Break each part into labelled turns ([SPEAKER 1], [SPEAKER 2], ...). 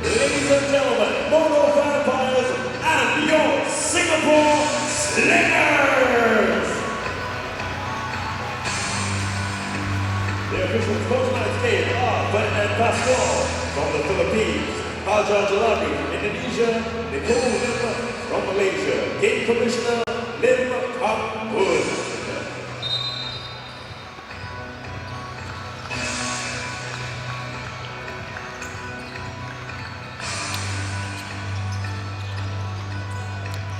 [SPEAKER 1] ladies and gentlemen, Mono Vampires and your Singapore Slingers! The official tonight's game are ASEAN Basketball from the Philippines, Haja Jalani from Indonesia, Nicole Lim from Malaysia, Game Commissioner Lim Kang Hoon.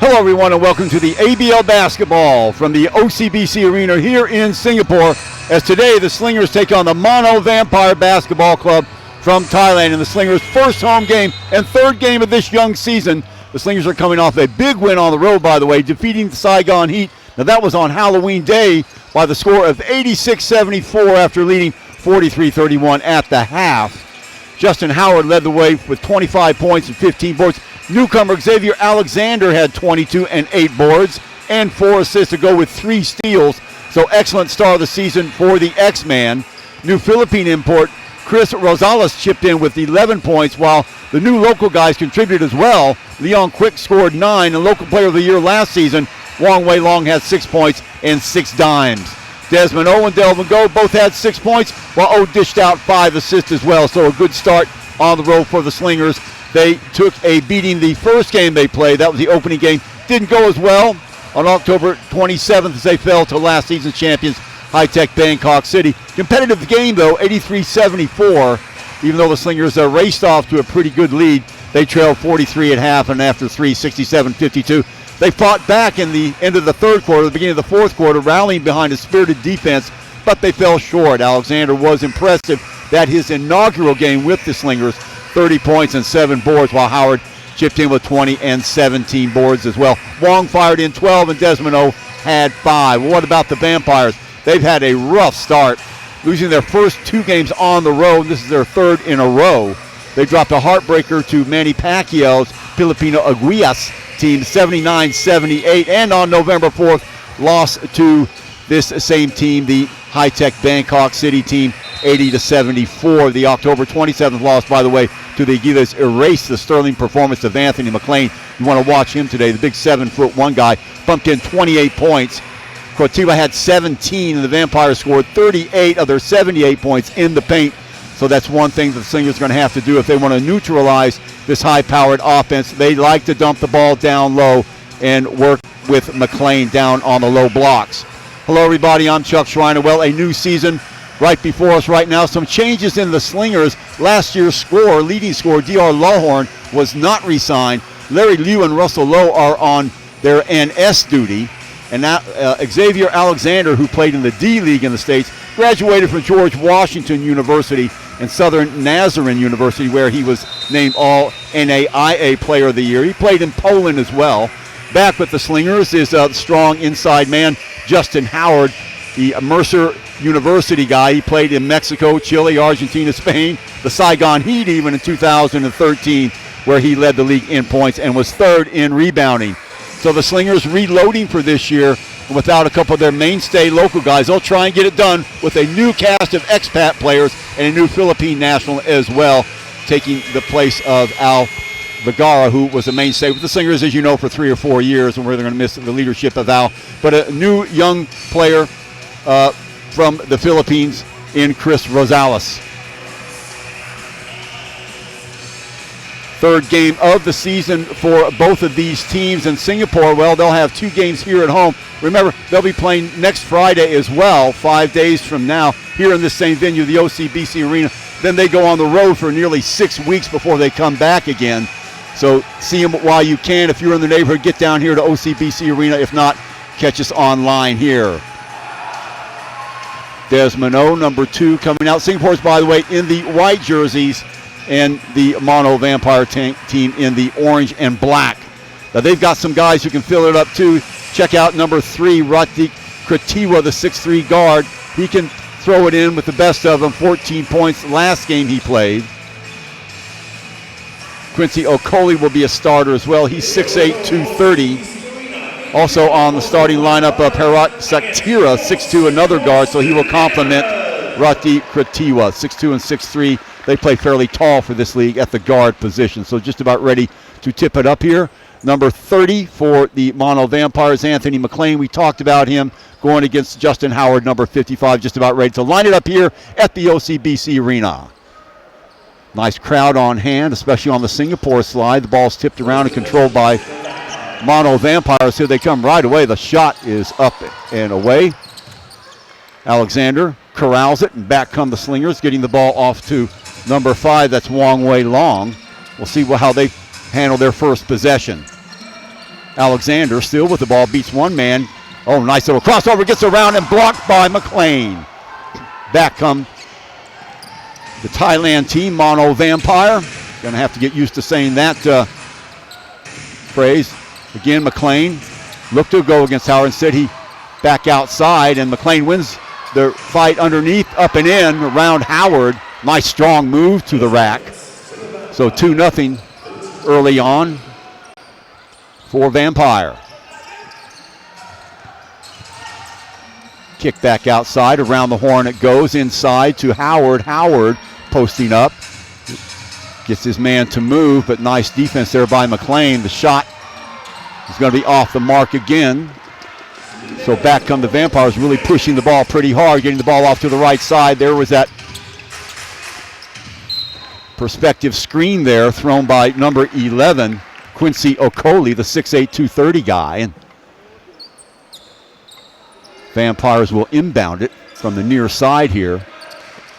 [SPEAKER 2] Hello everyone and welcome to the ABL Basketball from the OCBC Arena here in Singapore, as today the Slingers take on the Mono Vampire Basketball Club from Thailand in the Slingers' first home game and third game of this young season. The Slingers are coming off a big win on the road, by the way, defeating the Saigon Heat. Now that was on Halloween Day by the score of 86-74 after leading 43-31 at the half. Justin Howard led the way with 25 points and 15 boards. Newcomer Xavier Alexander had 22 and 8 boards and 4 assists to go with 3 steals. So excellent start of the season for the X-Man. New Philippine import Chris Rosales chipped in with 11 points, while the new local guys contributed as well. Leon Quick scored 9, and local player of the year last season, Wong Wei Long, had 6 points and 6 dimes. Desmond O and Delvin Go both had 6 points, while O dished out 5 assists as well. So a good start on the road for the Slingers. They took a beating the first game they played. That was the opening game. Didn't go as well on October 27th as they fell to last season's champions, High-Tech Bangkok City. Competitive game, though, 83-74. Even though the Slingers raced off to a pretty good lead, they trailed 43 at half, and after 3, 67-52. They fought back in the end of the third quarter, the beginning of the fourth quarter, rallying behind a spirited defense, but they fell short. Alexander was impressive that his inaugural game with the Slingers, 30 points and 7 boards, while Howard chipped in with 20 and 17 boards as well. Wong fired in 12 and Desmond O had 5. What about the Vampires? They've had a rough start, losing their first 2 games on the road. This is their third in a row. They dropped a heartbreaker to Manny Pacquiao's Filipino Aguias team, 79-78, and on November 4th, lost to this same team, the High-Tech Bangkok City team, 80-74. The October 27th loss, by the way, to the Aguilas erased the sterling performance of Anthony McLean. You want to watch him today. The big 7'1" guy bumped in 28 points. Cortiva had 17, and the Vampires scored 38 of their 78 points in the paint. So that's one thing the Slingers are going to have to do if they want to neutralize this high-powered offense. They like to dump the ball down low and work with McLean down on the low blocks. Hello, everybody. I'm Chuck Schreiner. Well, a new season right before us right now. Some changes in the Slingers. Last year's leading scorer, D.R. Lawhorn, was not re-signed. Larry Liu and Russell Lowe are on their NS duty. And now Xavier Alexander, who played in the D-League in the States, graduated from George Washington University and Southern Nazarene University, where he was named All-NAIA Player of the Year. He played in Poland as well. Back with the Slingers is a strong inside man, Justin Howard, the Mercer University guy. He played in Mexico, Chile, Argentina, Spain, the Saigon Heat even in 2013, where he led the league in points and was third in rebounding. So the Slingers reloading for this year without a couple of their mainstay local guys. They'll try and get it done with a new cast of expat players and a new Philippine national as well, taking the place of Al Vergara, who was a mainstay with the Slingers, as you know, for 3 or 4 years, and we're going to miss the leadership of Al. But a new young player from the Philippines in Chris Rosales. Third game of the season for both of these teams in Singapore. Well, they'll have 2 games here at home. Remember, they'll be playing next Friday as well, 5 days from now, here in this same venue, the OCBC Arena. Then they go on the road for nearly 6 weeks before they come back again. So see them while you can. If you're in the neighborhood, get down here to OCBC Arena. If not, catch us online here. Desmond O, number 2, coming out. Singapore's, by the way, in the white jerseys, and the Mono Vampire team in the orange and black. Now they've got some guys who can fill it up too. Check out number 3, Ratik Kratiwa, the 6'3" guard. He can throw it in with the best of them. 14 points last game he played. Quincy Okoli will be a starter as well. He's 6'8", 230. Also on the starting lineup of Herat Saktira, 6'2", another guard, so he will complement Ratik Kratiwa, 6'2" and 6'3", they play fairly tall for this league at the guard position. So just about ready to tip it up here. Number 30 for the Mono Vampires, Anthony McLean. We talked about him going against Justin Howard, number 55, just about ready to line it up here at the OCBC Arena. Nice crowd on hand, especially on the Singapore slide. The ball's tipped around and controlled by Mono Vampires. Here they come right away. The shot is up and away. Alexander corrals it, and back come the Slingers, getting the ball off to number 5. That's Wong Wei Long. We'll see how they handle their first possession. Alexander still with the ball, beats one man. Oh, nice little crossover, gets around and blocked by McLean. Back come the Thailand team, Mono Vampire. Going to have to get used to saying that phrase. Again, McLean looked to go against Howard. Instead, he back outside, and McLean wins the fight underneath, up and in, around Howard. Nice strong move to the rack. So 2-0 early on for Vampire. Kick back outside, around the horn it goes, inside to Howard. Howard posting up, gets his man to move, but nice defense there by McLean. The shot is going to be off the mark again. So back come the Vampires, really pushing the ball pretty hard, getting the ball off to the right side. There was that perspective screen there thrown by number 11, Quincy Okoli, the 6'8", 230 guy. And Vampires will inbound it from the near side here.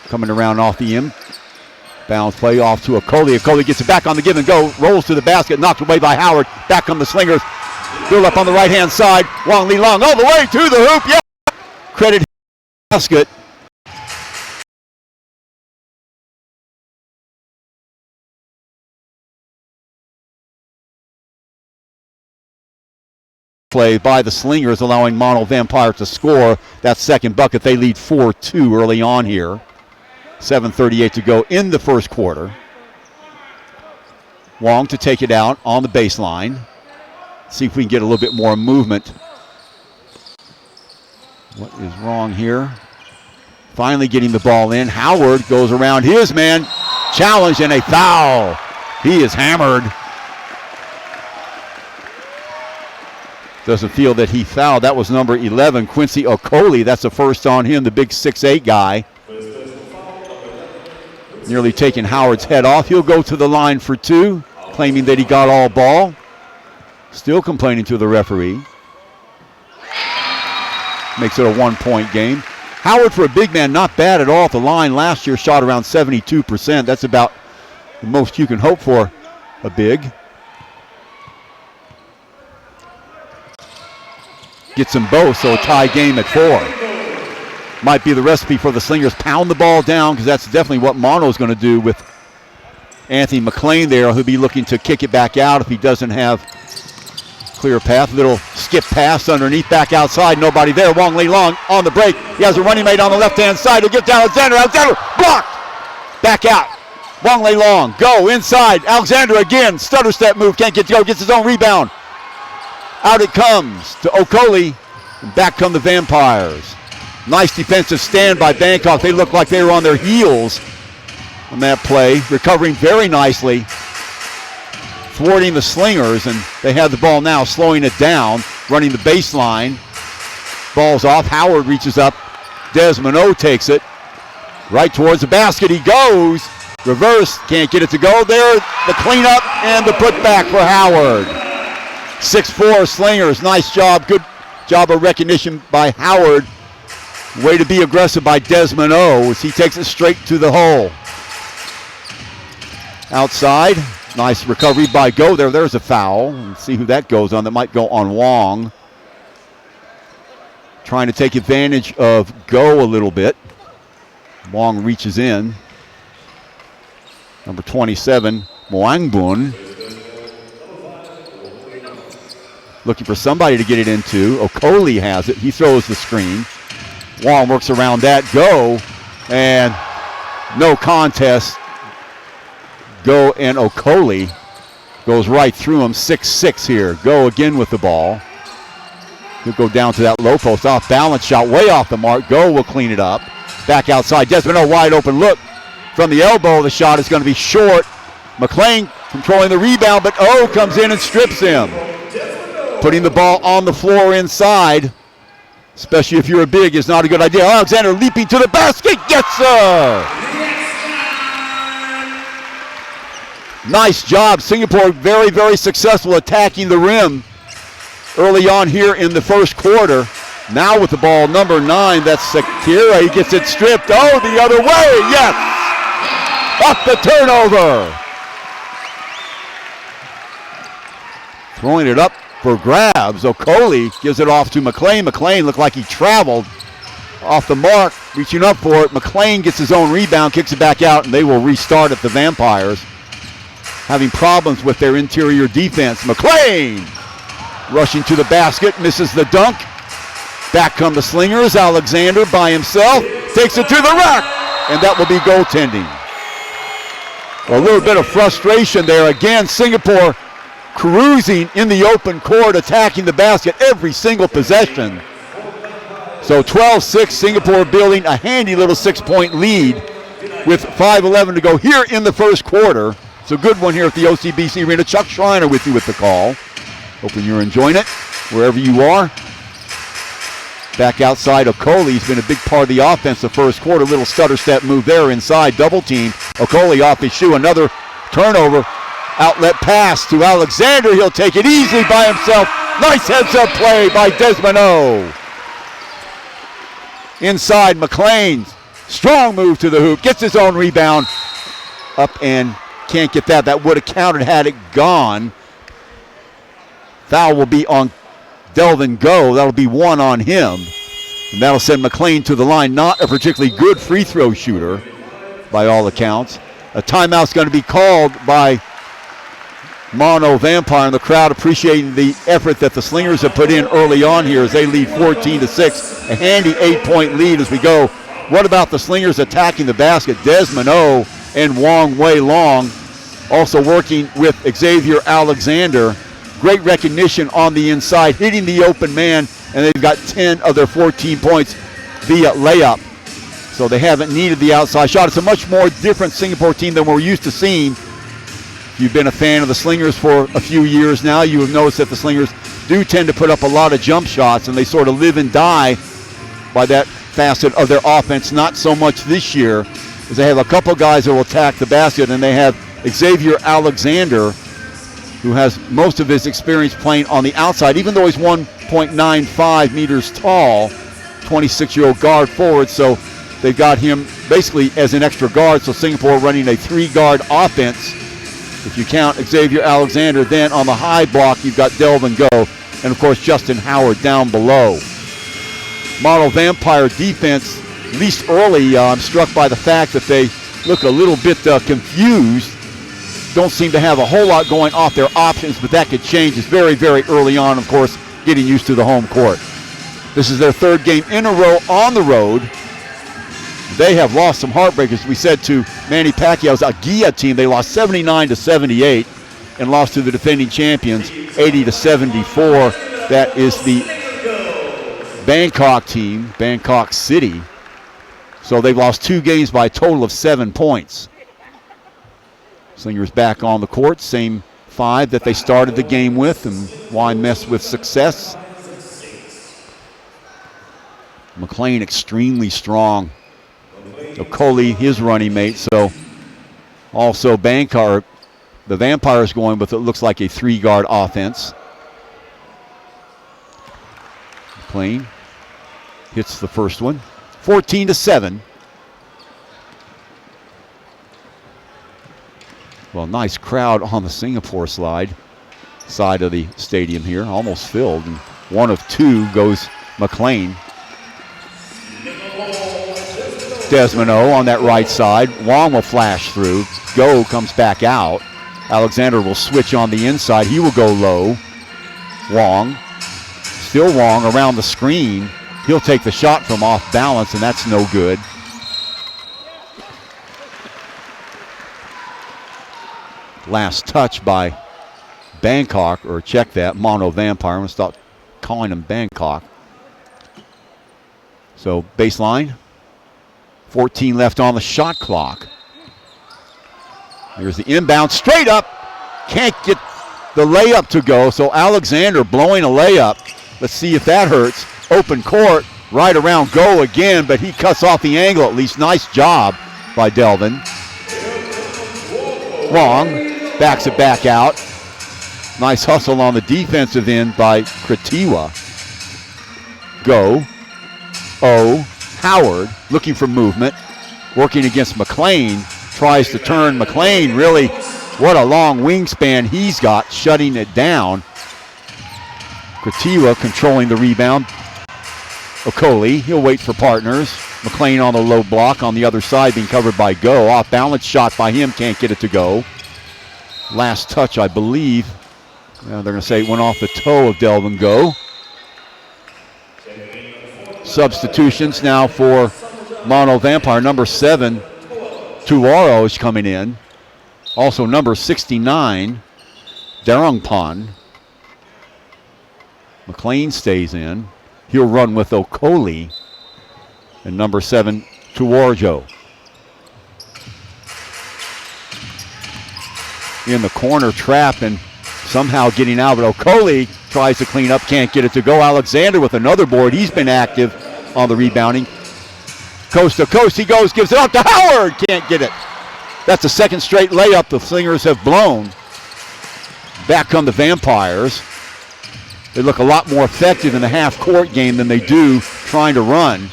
[SPEAKER 2] Coming around off the inbound play off to Okoli. Okoli gets it back on the give and go, rolls to the basket, knocked away by Howard. Back come the Slingers. Build up on the right-hand side. Wong Li Long all the way to the hoop. Yeah! Credit basket. Play by the Slingers, allowing Mono Vampire to score that second bucket. They lead 4-2 early on here. 7:38 to go in the first quarter. Wong to take it out on the baseline. See if we can get a little bit more movement. What is wrong here? Finally getting the ball in. Howard goes around his man. Challenge and a foul. He is hammered. Doesn't feel that he fouled. That was number 11, Quincy Okoli. That's the first on him, the big 6'8" guy. Nearly taking Howard's head off. He'll go to the line for two, claiming that he got all ball. Still complaining to the referee. Makes it a 1-point game. Howard, for a big man, not bad at all at the line. Last year shot around 72%. That's about the most you can hope for a big. Gets them both, so a tie game at 4. Might be the recipe for the Slingers. Pound the ball down, because that's definitely what Mono's going to do with Anthony McLean there. He'll be looking to kick it back out if he doesn't have clear path. Little skip pass underneath, back outside. Nobody there. Wong Li Long on the break. He has a running mate on the left-hand side. He'll get to Alexander. Alexander blocked. Back out. Wong Li Long. Go inside. Alexander again. Stutter step move. Can't get to go. Gets his own rebound. Out it comes to Okoli, and back come the Vampires. Nice defensive stand by Bangkok. They looked like they were on their heels on that play, recovering very nicely, thwarting the Slingers, and they have the ball now, slowing it down, running the baseline. Ball's off. Howard reaches up. Desmond O takes it right towards the basket. He goes. Reverse. Can't get it to go. There, the cleanup and the putback for Howard. 6'4" Slingers, nice job, good job of recognition by Howard. Way to be aggressive by Desmond O as he takes it straight to the hole. Outside, nice recovery by Go there. There's a foul. Let's see who that goes on. That might go on Wong. Trying to take advantage of Go a little bit. Wong reaches in. Number 27, Moangbun. Looking for somebody to get it into. Okoli has it. He throws the screen. Wong works around that. Go. And no contest. Go and Okoli goes right through him. 6-6 here. Go again with the ball. He'll go down to that low post. Off balance shot. Way off the mark. Go will clean it up. Back outside. Desmond O wide open look. from the elbow. The shot is going to be short. McLean controlling the rebound, but comes in and strips him. Putting the ball on the floor inside, especially if you're a big, is not a good idea. Alexander leaping to the basket, gets her! Nice job. Singapore very, very successful attacking the rim early on here in the first quarter. Now with the ball, number 9, that's Sakira. He gets it stripped. The other way, yes! Off the turnover. Throwing it up for grabs. Okoli gives it off to McLean. McLean looked like he traveled off the mark, reaching up for it. McLean gets his own rebound, kicks it back out, and they will restart at the Vampires. Having problems with their interior defense. McLean rushing to the basket, misses the dunk. Back come the Slingers. Alexander by himself takes it to the rack, and that will be goaltending. A little bit of frustration there. Again, Singapore cruising in the open court, attacking the basket every single possession. So 12-6, Singapore building a handy little 6-point lead with 5:11 to go here in the first quarter. It's a good one here at the OCBC Arena. Chuck Schreiner with you with the call. Hoping you're enjoying it wherever you are. Back outside, Okoli's been a big part of the offense the first quarter. Little stutter step move there inside, double team. Okoli off his shoe, another turnover. Outlet pass to Alexander. He'll take it easily by himself. Nice heads-up play by Desmond. Inside, McLean. Strong move to the hoop. Gets his own rebound. Up and can't get that. That would have counted had it gone. Foul will be on Delvin Go. That'll be 1 on him. And that'll send McLean to the line. Not a particularly good free throw shooter by all accounts. A timeout's going to be called by Mono Vampire, and the crowd appreciating the effort that the Slingers have put in early on here as they lead 14-6. A handy 8-point lead as we go. What about the Slingers attacking the basket? Desmond and Wong Wei Long also working with Xavier Alexander. Great recognition on the inside, hitting the open man, and they've got 10 of their 14 points via layup. So they haven't needed the outside shot. It's a much more different Singapore team than we're used to seeing. If you've been a fan of the Slingers for a few years now, you have noticed that the Slingers do tend to put up a lot of jump shots, and they sort of live and die by that facet of their offense. Not so much this year, as they have a couple guys that will attack the basket, and they have Xavier Alexander, who has most of his experience playing on the outside, even though he's 1.95 meters tall, 26-year-old guard forward. So they've got him basically as an extra guard. So Singapore running a 3-guard offense. If you count Xavier Alexander, then on the high block, you've got Delvin Go, and of course Justin Howard down below. Model Vampire defense, at least early, I'm struck by the fact that they look a little bit confused. Don't seem to have a whole lot going off their options, but that could change. It's very, very early on, of course, getting used to the home court. This is their 3rd game in a row on the road. They have lost some heartbreakers. We said to Manny Pacquiao's Aguilla team, they lost 79-78 and lost to the defending champions 80-74. That is the Bangkok team, Bangkok City. So they've lost 2 games by a total of 7 points. Slingers back on the court, same 5 that they started the game with, and why mess with success? McLean extremely strong. Okoli, his running mate, so also Bangkok, the Vampires going with it looks like a 3-guard offense. McLean hits the first one, 14-7. Well, nice crowd on the Singapore side of the stadium here, almost filled. And 1 of 2 goes McLean. Desmond on that right side. Wong will flash through. Go comes back out. Alexander will switch on the inside. He will go low. Wong. Still Wong around the screen. He'll take the shot from off balance, and that's no good. Last touch by Bangkok, or check that, Mono Vampire. I'm going to stop calling them Bangkok. So baseline, 14 left on the shot clock. Here's the inbound, straight up. Can't get the layup to go, so Alexander blowing a layup. Let's see if that hurts. Open court, right around go again, but he cuts off the angle at least. Nice job by Delvin. Wong backs it back out. Nice hustle on the defensive end by Kratiwa. Go. Howard looking for movement. Working against McLean. Tries to turn. McLean really, what a long wingspan he's got, shutting it down. Kratiwa controlling the rebound. Okoli, he'll wait for partners. McLean on the low block on the other side being covered by Go. Off balance shot by him, can't get it to go. Last touch, I believe. They're going to say it went off the toe of Delvin Go. Substitutions now for Mono Vampire. Number 7, Tuaro is coming in. Also number 69, Darungpan. McLean stays in. He'll run with Okoli. And number 7, Tuarjo. In the corner trap and somehow getting out, but Okoli tries to clean up, can't get it to go. Alexander with another board. He's been active on the rebounding. Coast to coast he goes, gives it up to Howard. Can't get it. That's the second straight layup the Slingers have blown. Back come the Vampires. They look a lot more effective in the half-court game than they do trying to run.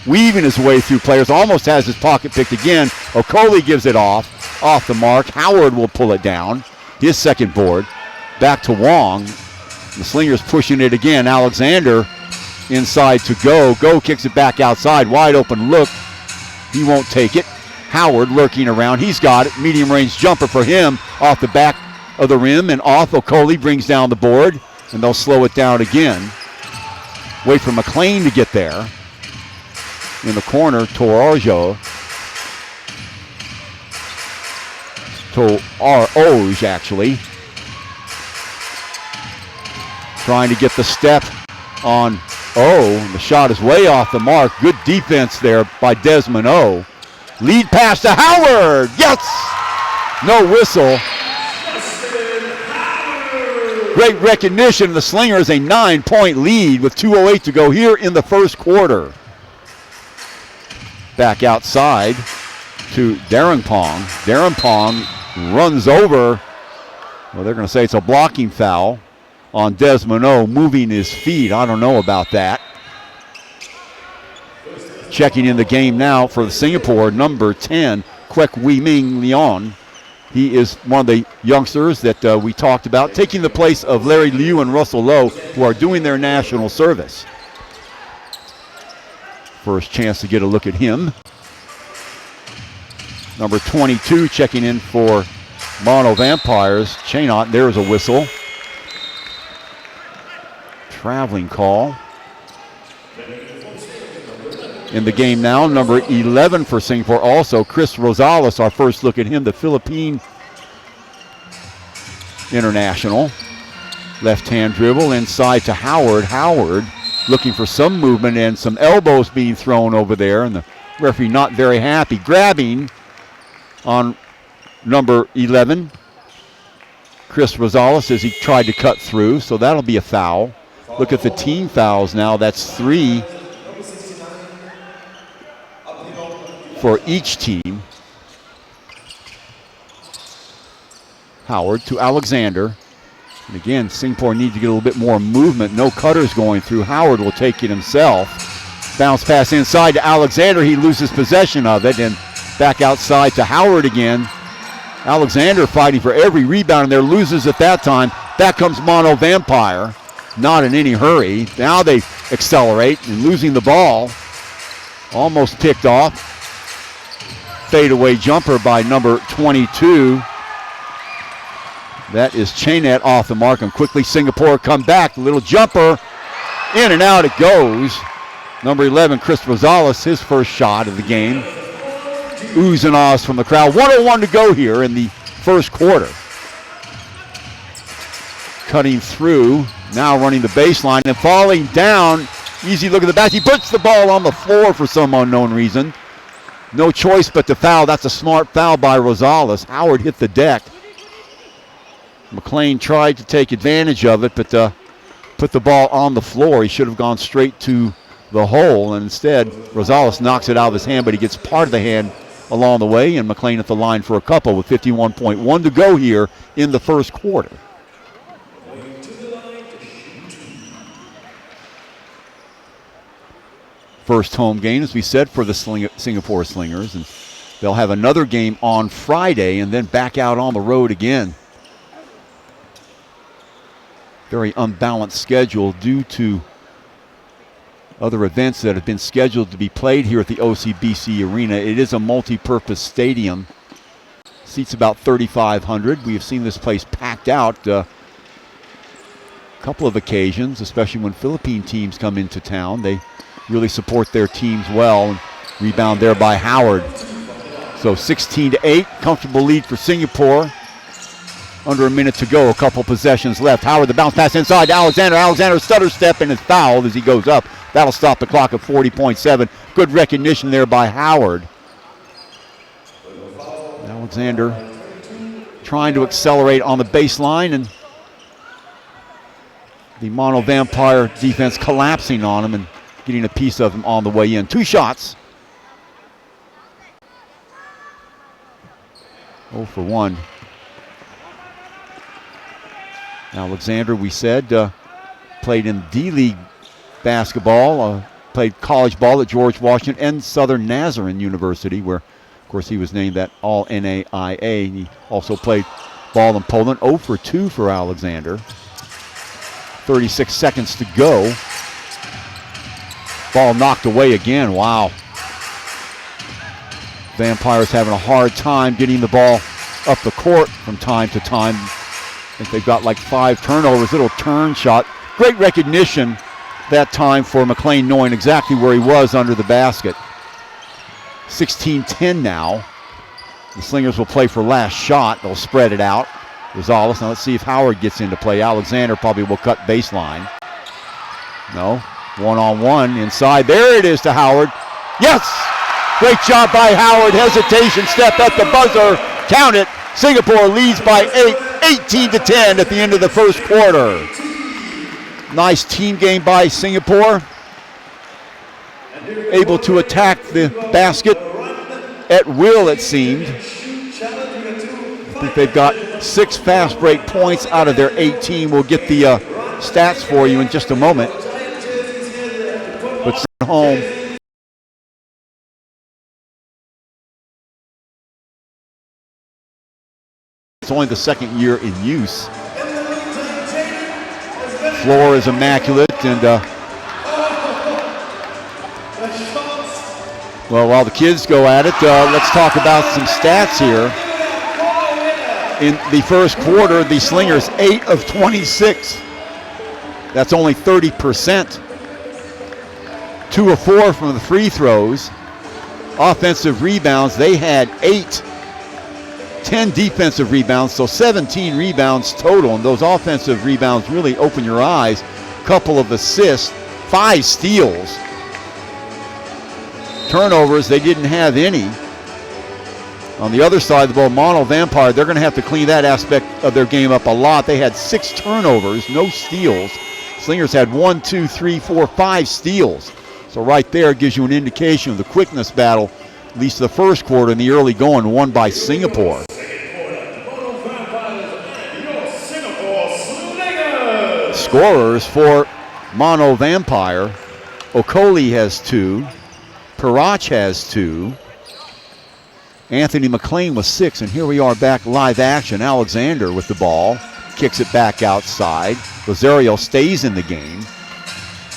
[SPEAKER 2] Weaving his way through players, almost has his pocket picked again. Okoli gives it off the mark. Howard will pull it down. His second board. Back to Wong. The Slingers pushing it again. Alexander inside to Go. Go kicks it back outside. Wide open look. He won't take it. Howard lurking around. He's got it. Medium range jumper for him off the back of the rim and off. Okoli brings down the board and they'll slow it down again. Wait for McLean to get there. In the corner, Toroj actually. Trying to get the step on O. The shot is way off the mark. Good defense there by Desmond O. Lead pass to Howard. Yes! No whistle. Great recognition. The Slingers a 9-point lead with 2:08 to go here in the first quarter. Back outside to Darungpan. Darungpan runs over. Well, they're going to say it's a blocking foul on Desmond O, moving his feet. I don't know about that. Checking in the game now for the Singapore, number 10, Kwek Wee Ming Leon. He is one of the youngsters that we talked about, taking the place of Larry Liu and Russell Lowe, who are doing their national service. First chance to get a look at him. Number 22 checking in for Mono Vampires. Chainot, there's a whistle. Traveling call. In the game now, number 11 for Singapore also, Chris Rosales, our first look at him, the Philippine international. Left-hand dribble inside to Howard. Howard looking for some movement and some elbows being thrown over there, and the referee not very happy. Grabbing on number 11, Chris Rosales, as he tried to cut through, so that'll be a foul. Look at the team fouls now. That's 3 for each team. Howard to Alexander. And again, Singapore needs to get a little bit more movement. No cutters going through. Howard will take it himself. Bounce pass inside to Alexander. He loses possession of it. And back outside to Howard again. Alexander fighting for every rebound and there, loses at that time. Back comes Mono Vampire. Not in any hurry. Now they accelerate and losing the ball. Almost picked off. Fadeaway jumper by number 22. That is Chainet off the mark, and quickly Singapore come back. The little jumper, in and out it goes. Number 11, Chris Rosales, his first shot of the game. Oohs and ahs from the crowd. 1:01 to go here in the first quarter. Cutting through, now running the baseline and falling down. Easy look at the back. He puts the ball on the floor for some unknown reason. No choice but to foul. That's a smart foul by Rosales. Howard hit the deck. McLean tried to take advantage of it, but put the ball on the floor. He should have gone straight to the hole, and instead Rosales knocks it out of his hand, but he gets part of the hand along the way, and McLean at the line for a couple with 51.1 to go here in the first quarter. First home game, as we said, for the Singapore Slingers, and they'll have another game on Friday and then back out on the road again. Very unbalanced schedule due to other events that have been scheduled to be played here at the OCBC Arena. It is a multi-purpose stadium. Seats about 3,500. We have seen this place packed out a couple of occasions, especially when Philippine teams come into town. They really support their teams well. And rebound there by Howard. So 16-8, comfortable lead for Singapore. Under a minute to go, a couple possessions left. Howard, the bounce pass inside to Alexander. Alexander stutter step and is fouled as he goes up. That'll stop the clock at 40.7. Good recognition there by Howard. Alexander trying to accelerate on the baseline, and the Mono Vampire defense collapsing on him and getting a piece of him on the way in. 2 shots. 0 for 1. Alexander, we said, played in D-League basketball, played college ball at George Washington and Southern Nazarene University, where, of course, he was named that All-NAIA. He also played ball in Poland. 0 for 2 for Alexander. 36 seconds to go. Ball knocked away again. Wow. Vampires having a hard time getting the ball up the court from time to time. I think they've got like 5 turnovers. Little turn shot. Great recognition that time for McLean, knowing exactly where he was under the basket. 16-10 now. The Slingers will play for last shot. They'll spread it out. Rosales. Now let's see if Howard gets into play. Alexander probably will cut baseline. No. One-on-one inside. There it is to Howard. Yes! Great job by Howard. Hesitation. Step at the buzzer. Count it. Singapore leads by 8. 18-10 at the end of the first quarter. Nice team game by Singapore. Able to attack the basket at will, it seemed. I think they've got 6 fast break points out of their 18. We'll get the stats for you in just a moment. But sent home. It's only the second year in use. Floor is immaculate, and well, while the kids go at it, let's talk about some stats here. In the first quarter, the Slingers 8 of 26. That's only 30%. 2 of 4 from the free throws. Offensive rebounds, they had 8. 10 defensive rebounds, so 17 rebounds total, and those offensive rebounds really open your eyes. Couple of assists, 5 steals. Turnovers, they didn't have any. On the other side of the ball, Mono Vampire, they're going to have to clean that aspect of their game up a lot. They had 6 turnovers, no steals. Slingers had 1, 2, 3, 4, 5 steals. So right there gives you an indication of the quickness battle, at least the first quarter in the early going, won by Singapore. Scorers for Mono Vampire. Okoli has 2. Parach has 2. Anthony McLean with 6. And here we are back live action. Alexander with the ball. Kicks it back outside. Rosario stays in the game.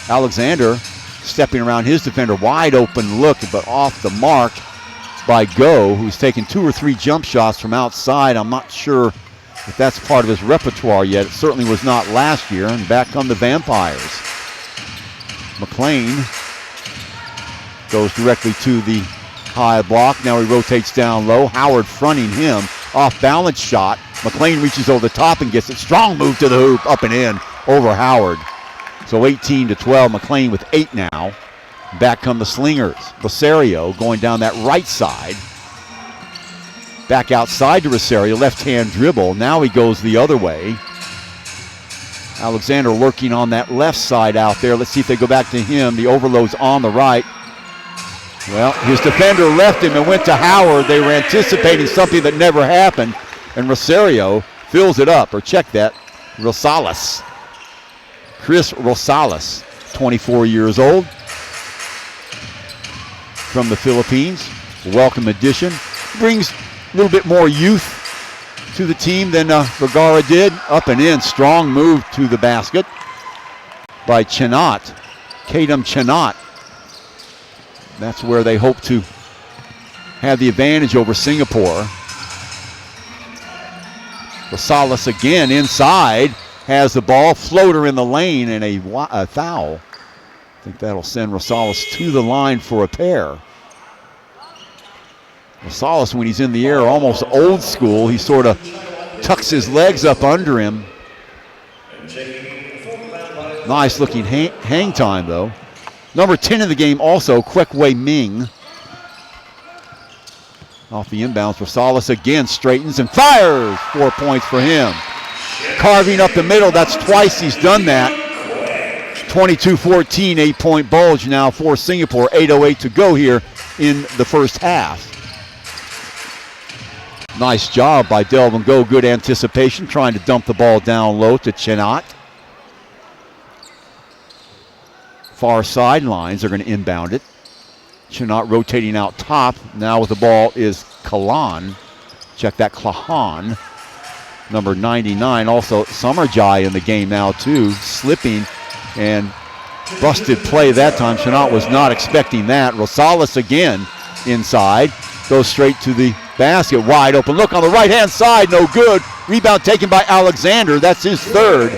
[SPEAKER 2] Alexander stepping around his defender. Wide open look, but off the mark by Go, who's taken 2 or 3 jump shots from outside. I'm not sure if that's part of his repertoire yet. It certainly was not last year. And back come the Vampires. McLean goes directly to the high block. Now he rotates down low. Howard fronting him. Off balance shot. McLean reaches over the top and gets it. Strong move to the hoop. Up and in over Howard. So 18-12. McLean with 8 now. Back come the Slingers. Rosario going down that right side. Back outside to Rosario, left-hand dribble. Now he goes the other way. Alexander working on that left side out there. Let's see if they go back to him. The overload's on the right. Well, his defender left him and went to Howard. They were anticipating something that never happened. And Rosario fills it up, or check that, Rosales. Chris Rosales, 24 years old, from the Philippines. Welcome addition. Brings a little bit more youth to the team than Vergara did. Up and in, strong move to the basket by Chenot, Kadam Chenot. That's where they hope to have the advantage over Singapore. Rosales again inside, has the ball, floater in the lane, and a foul. I think that'll send Rosales to the line for a pair. Rosales, when he's in the air, almost old school. He sort of tucks his legs up under him. Nice looking hang time, though. Number 10 in the game also, Kwek Wei Ming. Off the inbounds, Rosales again straightens and fires. 4 points for him. Carving up the middle, that's twice he's done that. 22-14, 8-point bulge now for Singapore. 8:08 to go here in the first half. Nice job by Delvin Go, good anticipation, trying to dump the ball down low to Chenot. Far sidelines are going to inbound it. Chenot rotating out top. Now with the ball is Kalan. Check that, Klahan. Number 99. Also Summerjai in the game now too. Slipping and busted play that time. Chenot was not expecting that. Rosales again inside. Goes straight to the basket. Wide open. Look on the right-hand side. No good. Rebound taken by Alexander. That's his third.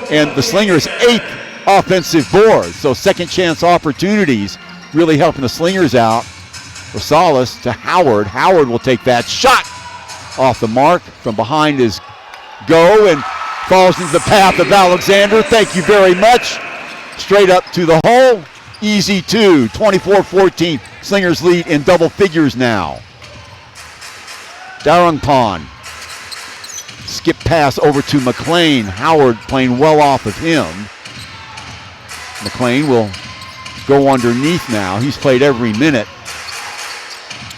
[SPEAKER 2] And the Slingers' 8th offensive board. So second chance opportunities really helping the Slingers out. Rosales to Howard. Howard will take that shot off the mark. From behind is Go and falls into the path of Alexander. Thank you very much. Straight up to the hole. Easy two. 24-14. Slingers lead in double figures now. Darungpan. Skip pass over to McLean. Howard playing well off of him. McLean will go underneath now. He's played every minute.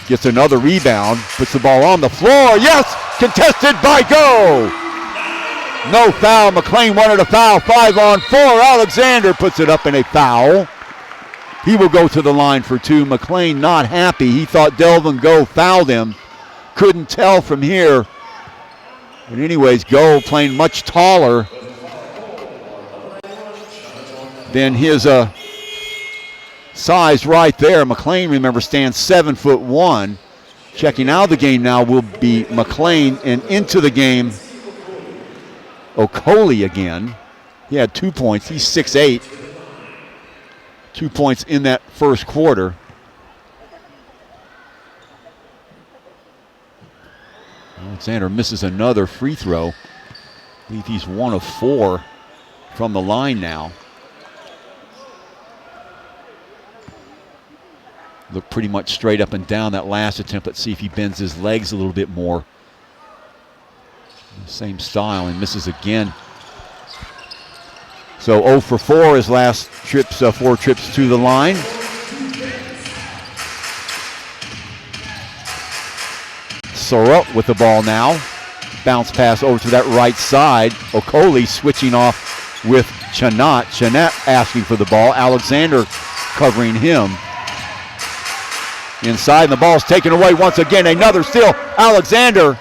[SPEAKER 2] Gets another rebound. Puts the ball on the floor. Yes! Contested by Go! No foul. McLean wanted a foul. 5-on-4. Alexander puts it up in a foul. He will go to the line for two. McLean not happy. He thought Delvin Go fouled him. Couldn't tell from here. But anyways, Go playing much taller than his size right there. McLean, remember, stands 7'1". Checking out of the game now will be McLean, and into the game, Okoli again. He had 2 points. He's 6'8". 2 points in that first quarter. Alexander misses another free throw. I believe he's 1 of 4 from the line now. Looked pretty much straight up and down that last attempt. Let's see if he bends his legs a little bit more. Same style, and misses again. So 0 for 4 his last trips, 4 trips to the line. Sorot with the ball now. Bounce pass over to that right side. Okoli switching off with Chenot. Chenot asking for the ball. Alexander covering him. Inside, and the ball's taken away once again. Another steal. Alexander.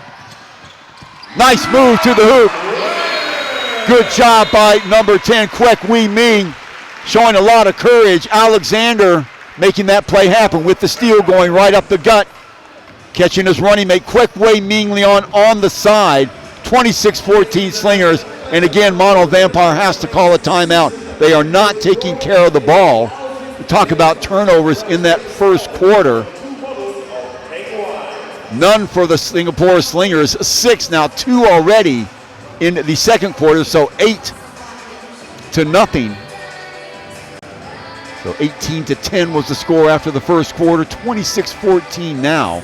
[SPEAKER 2] Nice move to the hoop. Good job by number 10, Kwek Wei Ming, showing a lot of courage. Alexander making that play happen with the steal going right up the gut. Catching his running mate, Kwek Wei Ming Leon on the side. 26-14 Slingers. And again, Mono Vampire has to call a timeout. They are not taking care of the ball. We talk about turnovers in that first quarter. None for the Singapore Slingers. 6 now, 2 already in the second quarter, so 8-0. So 18-10 was the score after the first quarter, 26-14 now.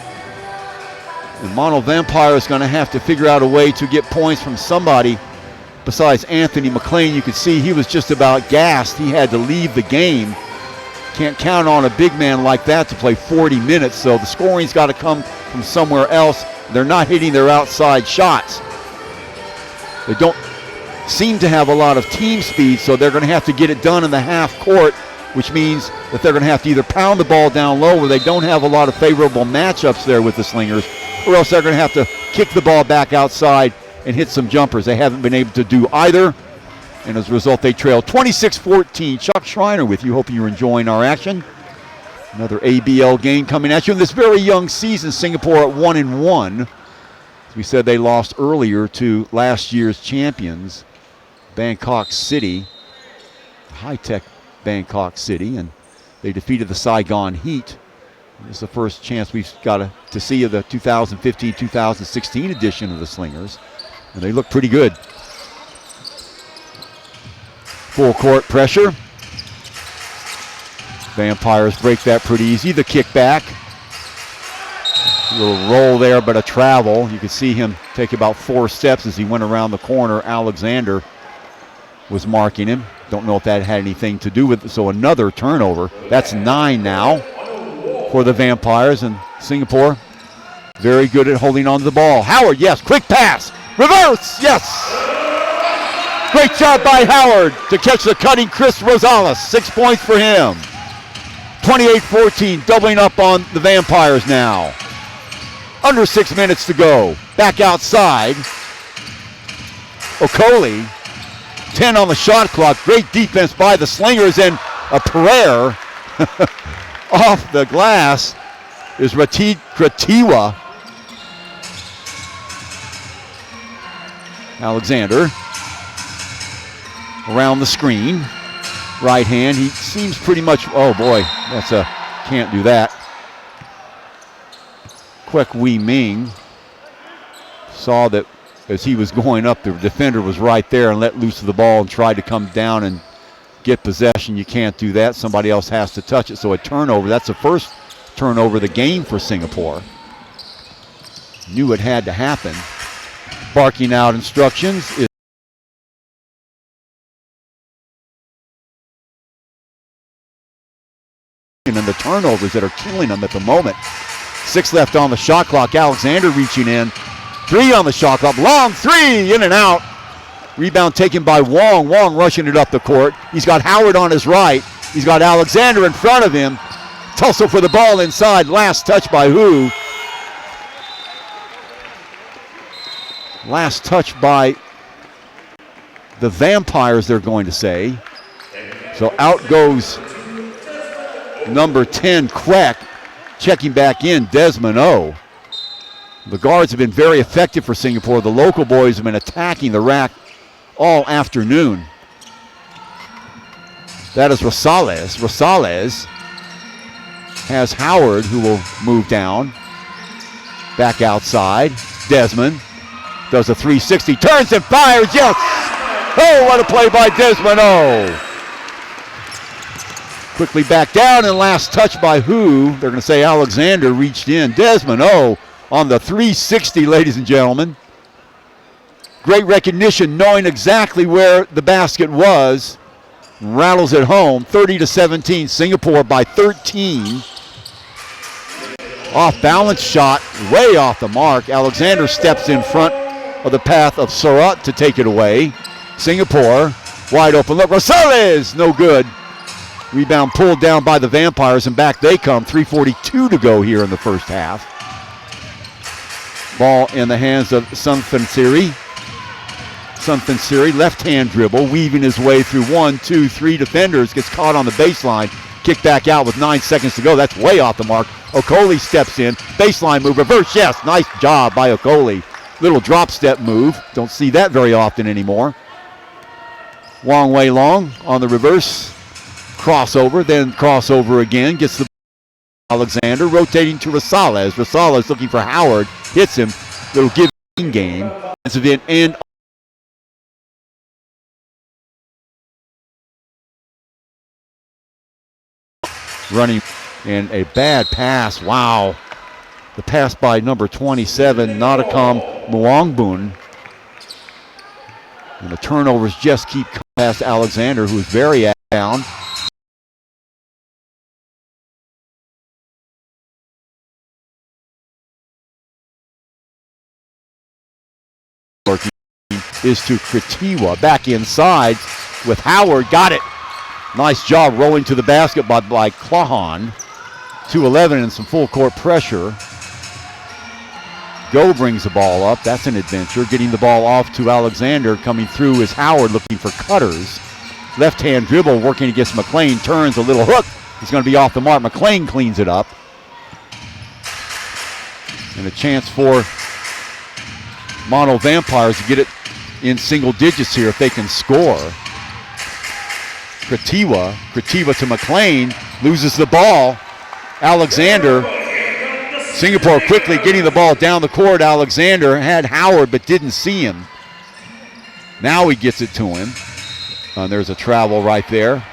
[SPEAKER 2] And Mono Vampire is going to have to figure out a way to get points from somebody besides Anthony McLean. You could see he was just about gassed. He had to leave the game. Can't count on a big man like that to play 40 minutes, so the scoring's got to come from somewhere else. They're not hitting their outside shots. They don't seem to have a lot of team speed, so they're going to have to get it done in the half court, which means that they're going to have to either pound the ball down low where they don't have a lot of favorable matchups there with the Slingers, or else they're going to have to kick the ball back outside and hit some jumpers. They haven't been able to do either, and as a result, they trail 26-14. Chuck Schreiner with you, hoping you're enjoying our action. Another ABL game coming at you in this very young season. Singapore at 1-1. As we said, they lost earlier to last year's champions, Bangkok City, high-tech Bangkok City, and they defeated the Saigon Heat. This is the first chance we've got to see of the 2015-2016 edition of the Slingers, and they look pretty good. Full court pressure. Vampires break that pretty easy. The kick back. A little roll there, but a travel. You can see him take about 4 steps as he went around the corner. Alexander was marking him. Don't know if that had anything to do with it. So another turnover. That's 9 now for the Vampires, and Singapore very good at holding on to the ball. Howard, yes, quick pass. Reverse, yes. Great job by Howard to catch the cutting Chris Rosales. 6 points for him. 28-14, doubling up on the Vampires now. Under 6 minutes to go. Back outside. Okoli, 10 on the shot clock. Great defense by the Slingers, and a prayer off the glass is Kratiwa. Alexander around the screen. Right hand, he seems pretty much, oh boy, can't do that. Kwek Wee Ming saw that as he was going up, the defender was right there and let loose of the ball and tried to come down and get possession. You can't do that. Somebody else has to touch it. So a turnover. That's the first turnover of the game for Singapore. Knew it had to happen. Barking out instructions is and the turnovers that are killing them at the moment. 6 left on the shot clock. Alexander reaching in. 3 on the shot clock. Long 3, in and out. Rebound taken by Wong. Wong rushing it up the court. He's got Howard on his right. He's got Alexander in front of him. Tussle for the ball inside. Last touch by who? Last touch by the Vampires, they're going to say. So out goes number 10, Kwek. Checking back in, Desmond O. The guards have been very effective for Singapore. The local boys have been attacking the rack all afternoon. That is Rosales. Rosales has Howard, who will move down. Back outside. Desmond does a 360, turns and fires, yes! Oh, what a play by Desmond O. Quickly back down, and last touch by who? They're going to say Alexander reached in. Desmond O on the 360, ladies and gentlemen. Great recognition, knowing exactly where the basket was. Rattles it home, 30-17. Singapore by 13. Off balance shot, way off the mark. Alexander steps in front of the path of Surratt to take it away. Singapore, wide open look. Rosales, no good. Rebound pulled down by the Vampires, and back they come. 3:42 to go here in the first half. Ball in the hands of Sunfansiri. Sunfansiri, left-hand dribble, weaving his way through 1, 2, 3 defenders, gets caught on the baseline. Kick back out with 9 seconds to go. That's way off the mark. Okoli steps in. Baseline move, reverse, yes. Nice job by Okoli. Little drop step move. Don't see that very often anymore. Wong Wei Long on the reverse. Crossover, then crossover again. Gets the Alexander rotating to Rosales. Rosales looking for Howard. Hits him. Little give game. And running, and a bad pass. Wow. The pass by number 27, Nadakam Muangbun. And the turnovers just keep coming past Alexander, who is very down. Is to Kratiwa. Back inside with Howard. Got it. Nice job rolling to the basket by Klahan. 2-11 and some full court pressure. Go brings the ball up. That's an adventure. Getting the ball off to Alexander. Coming through is Howard looking for cutters. Left-hand dribble working against McLean. Turns a little hook. He's going to be off the mark. McLean cleans it up. And a chance for Mono Vampires to get it in single digits here if they can score. Kratiwa to McLean. Loses the ball. Alexander. Singapore quickly getting the ball down the court. Alexander had Howard but didn't see him. Now he gets it to him. There's a travel right there.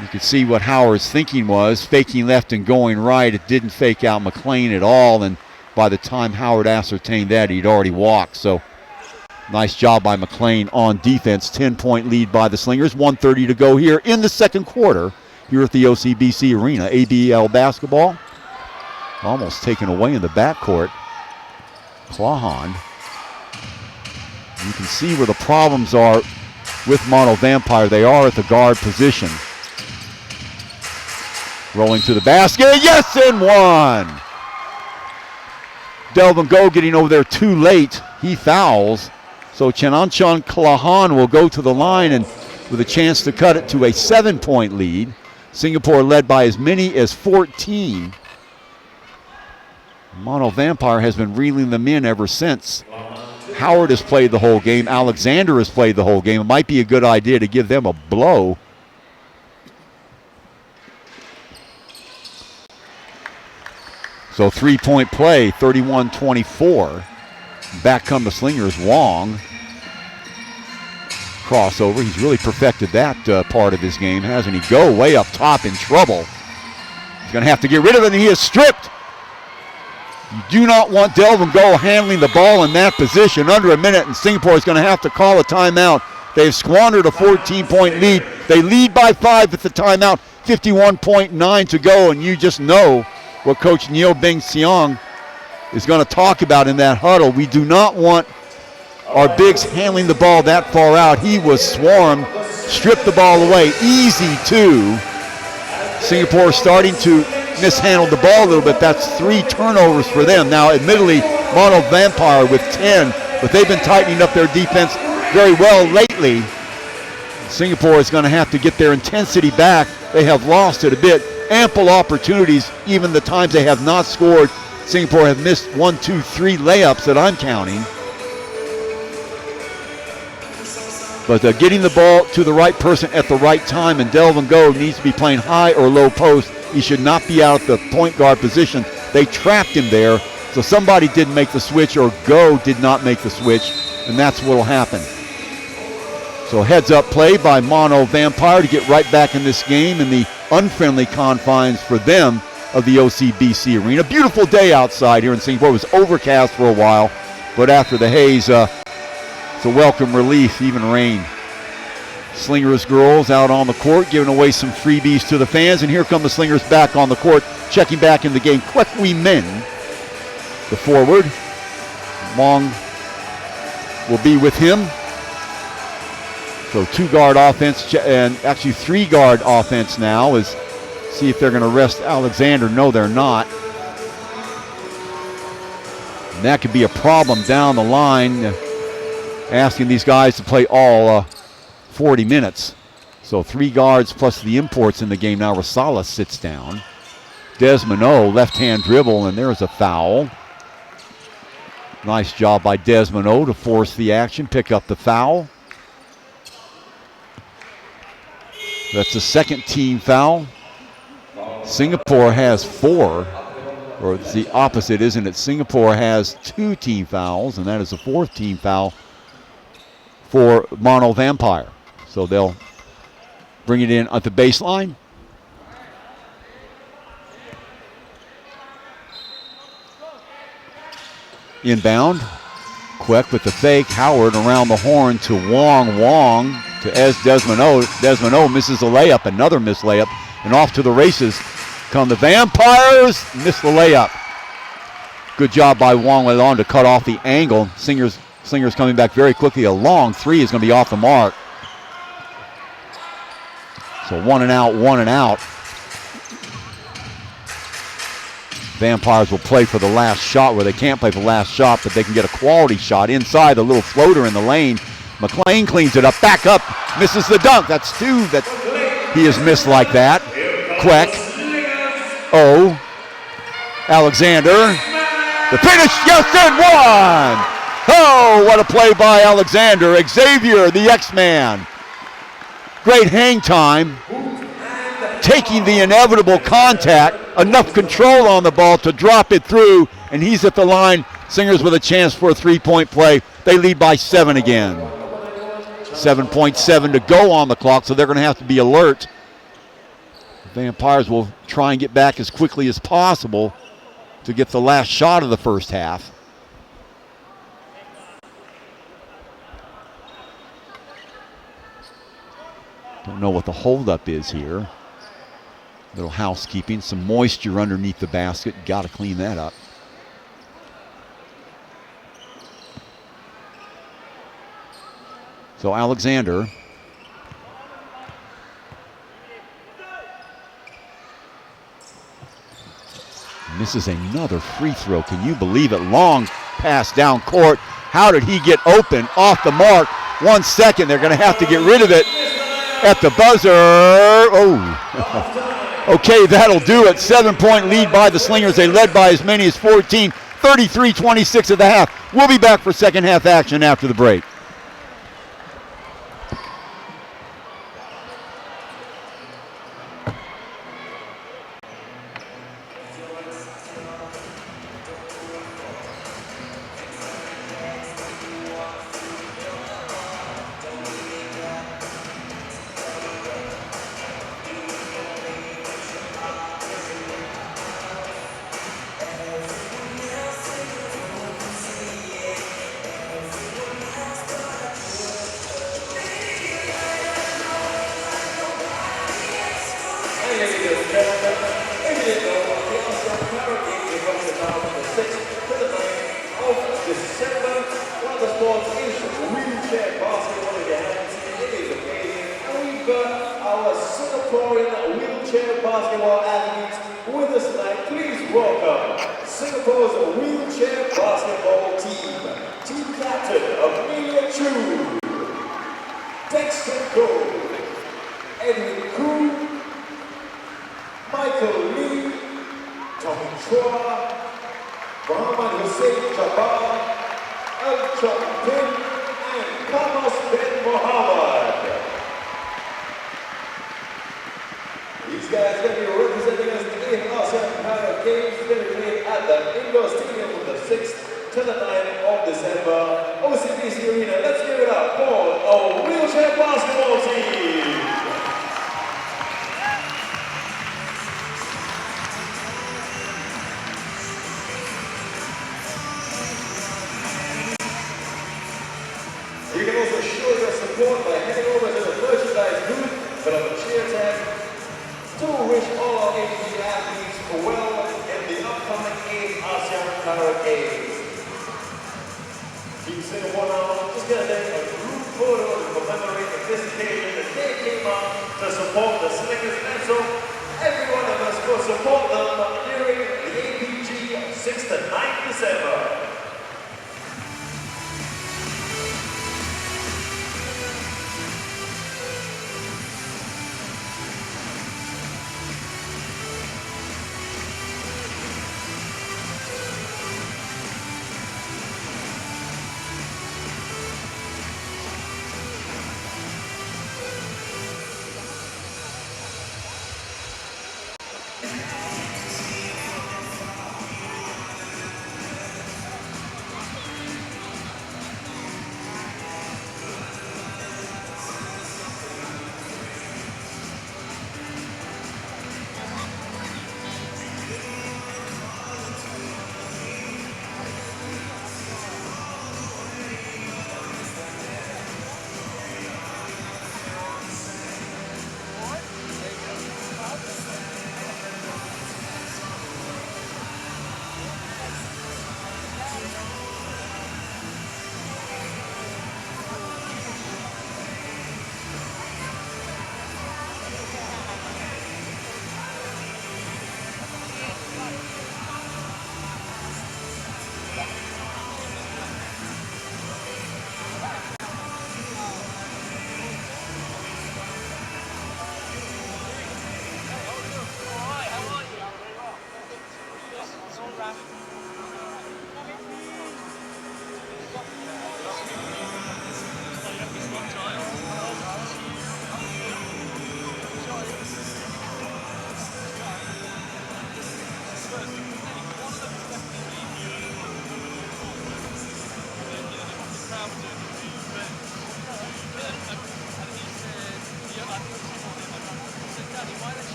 [SPEAKER 2] You can see what Howard's thinking was. Faking left and going right. It didn't fake out McLean at all. And by the time Howard ascertained that, he'd already walked. So nice job by McLean on defense. 10-point lead by the Slingers. 1:30 to go here in the second quarter here at the OCBC Arena. ABL basketball. Almost taken away in the backcourt. Klahan. You can see where the problems are with Mono Vampire. They are at the guard position. Rolling to the basket. Yes, and one. Delvin Go getting over there too late. He fouls. So Chenanchan Klahan will go to the line and with a chance to cut it to a 7-point lead. Singapore led by as many as 14. Mono Vampire has been reeling them in ever since. Howard has played the whole game. Alexander has played the whole game. It might be a good idea to give them a blow. So 3-point play, 31-24. Back come the Slingers. Wong. Crossover. He's really perfected that part of his game, hasn't he? Go way up top in trouble. He's going to have to get rid of it, and he is stripped. You do not want Delvin Go handling the ball in that position. Under a minute, and Singapore is going to have to call a timeout. They've squandered a 14-point lead. They lead by 5 at the timeout. 51.9 to go, and you just know what Coach Neo Beng Seong is going to talk about in that huddle. We do not want our bigs handling the ball that far out. He was swarmed, stripped the ball away. Easy two. Singapore starting to mishandle the ball a little bit. That's 3 turnovers for them. Now, admittedly, Mono Vampire with 10, but they've been tightening up their defense very well lately. Singapore is going to have to get their intensity back. They have lost it a bit. Ample opportunities, even the times they have not scored. Singapore have missed 1, 2, 3 layups that I'm counting. But getting the ball to the right person at the right time, and Delvin Go needs to be playing high or low post. He should not be out at the point guard position. They trapped him there, so somebody didn't make the switch, or Go did not make the switch, and that's what will happen. So heads up play by Mono Vampire to get right back in this game in the unfriendly confines for them of the OCBC Arena. Beautiful day outside here in Singapore. It was overcast for a while, but after the haze, it's a welcome relief, even rain. Slingers girls out on the court, giving away some freebies to the fans. And here come the Slingers back on the court, checking back in the game. Kwek Wee Min, the forward. Wong will be with him. So 2-guard offense, and actually 3-guard offense now. Is see if they're going to rest Alexander. No, they're not. And that could be a problem down the line, asking these guys to play all 40 minutes. So 3 guards plus the imports in the game now. Rosales sits down. Desmond, left-hand dribble, and there's a foul. Nice job by Desmond to force the action, pick up the foul. That's the second team foul. Singapore has 4, or it's the opposite, isn't it? Singapore has 2 team fouls, and that is the 4th team foul for Mono Vampire. So they'll bring it in at the baseline. Inbound. Quick with the fake. Howard around the horn to Wong. Wong to Desmond O. Desmond O misses the layup. Another missed layup. And off to the races come the Vampires. Missed the layup. Good job by Wong Leilon to cut off the angle. Slingers coming back very quickly. A long three is going to be off the mark. So 1 and out, 1 and out. Vampires will play for the last shot where they can't play for the last shot, but they can get a quality shot inside the little floater in the lane. McLean cleans it up, back up, misses the dunk. That's two that he has missed like that. Queck. O. Alexander. The finish, yes, and one. Oh, what a play by Alexander. Xavier, the X-Man. Great hang time. Taking the inevitable contact, enough control on the ball to drop it through, and he's at the line. Slingers with a chance for a three-point play. They lead by 7 again. 7.7 to go on the clock, so they're going to have to be alert. The Vampires will try and get back as quickly as possible to get the last shot of the first half. Don't know what the holdup is here. Little housekeeping, some moisture underneath the basket. Got to clean that up. So Alexander. Misses another free throw. Can you believe it? Long pass down court. How did he get open? Off the mark. 1 second. They're going to have to get rid of it at the buzzer. Oh. Okay, that'll do it. 7-point lead by the Slingers. They led by as many as 14. 33-26 at the half. We'll be back for second half action after the break.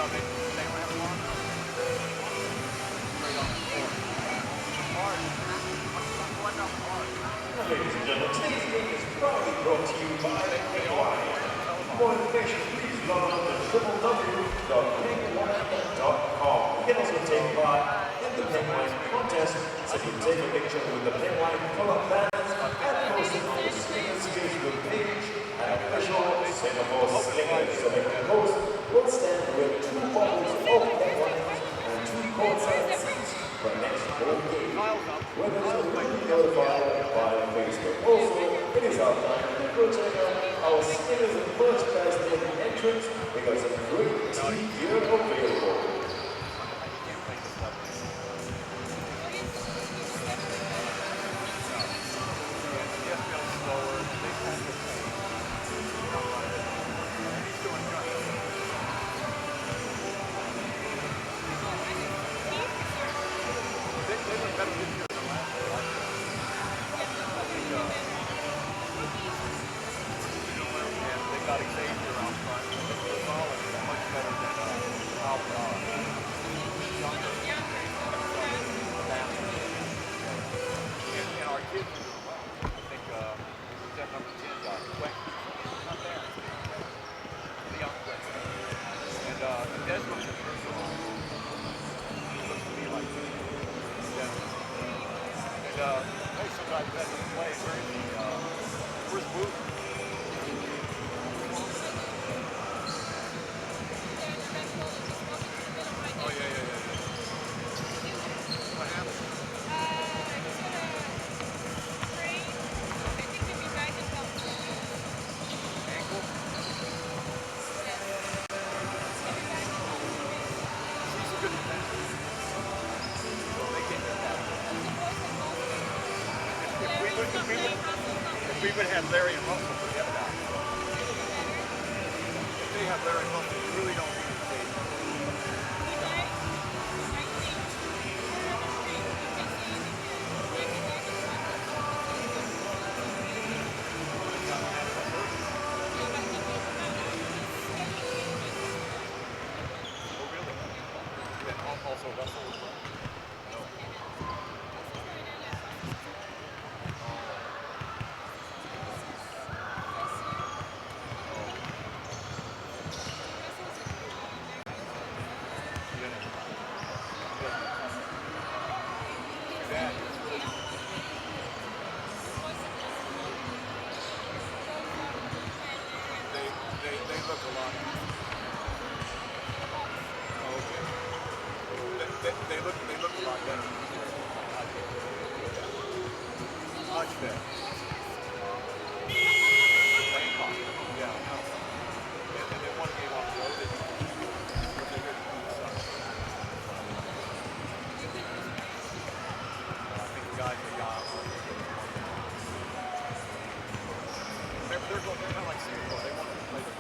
[SPEAKER 1] Ladies and gentlemen, today's game is proudly brought to you by Penguin. For more information, please log on to www.penguin.com. You can also take part in the Penguin contest, so you can take a picture with the Penguin pull-up bands and post it on the Slingers Facebook page and official Singapore Slingers. So the host will stand with 2 bottles of Penguin and 2 courtside seats for the next home game. Winners will be notified via Facebook. Also, it is our time to go check out our Slingers and merchandise near the entrance because of great team gear available.
[SPEAKER 3] We would have Larry and Russell together. If they have Larry and Russell, you really don't need to say. Oh, really? Yeah, also Russell as well. They look a lot. Oh, okay. They look a lot better. Much better. Bangkok. Yeah. And they won a game on the road. But they're good. I think the guys are gone. They're kind of like Singapore. They want to play the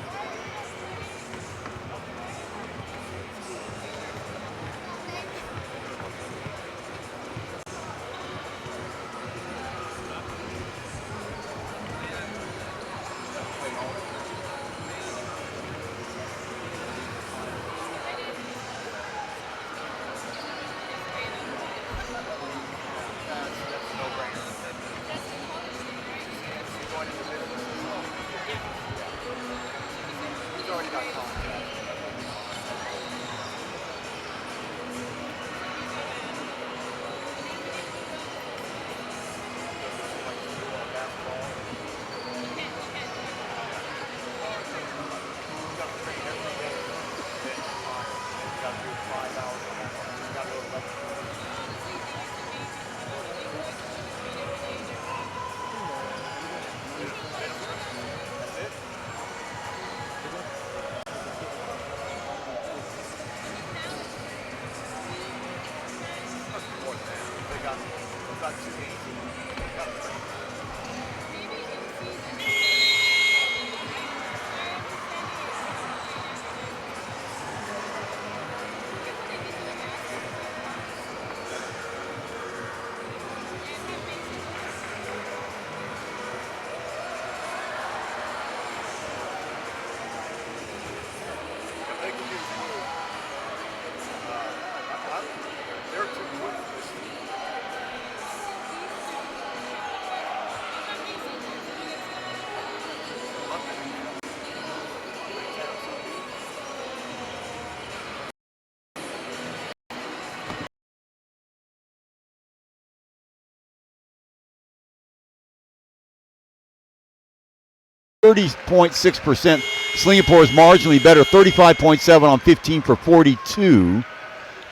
[SPEAKER 2] 30.6%. Singapore is marginally better, 35.7 on 15 for 42.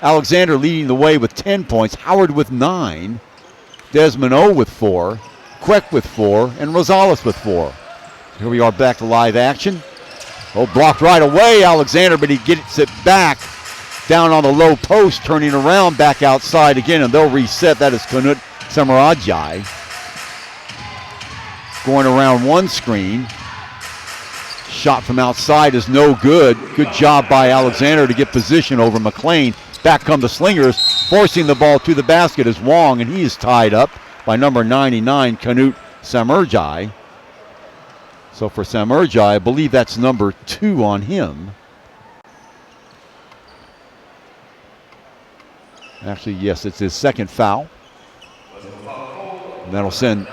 [SPEAKER 2] Alexander leading the way with 10 points. Howard with 9. Desmond O with 4. Queck with 4. And Rosales with 4. Here we are back to live action. Oh, blocked right away, Alexander, but he gets it back down on the low post, turning around back outside again, and they'll reset. That is Kanut Samarajai. Going around one screen. Shot from outside is no good. Good job by Alexander to get position over McLean. Back come the Slingers, forcing the ball to the basket is Wong, and he is tied up by number 99, Kanut Samarajai. So for Samarajai, I believe that's number 2 on him. Actually, yes, it's his second foul. And that'll send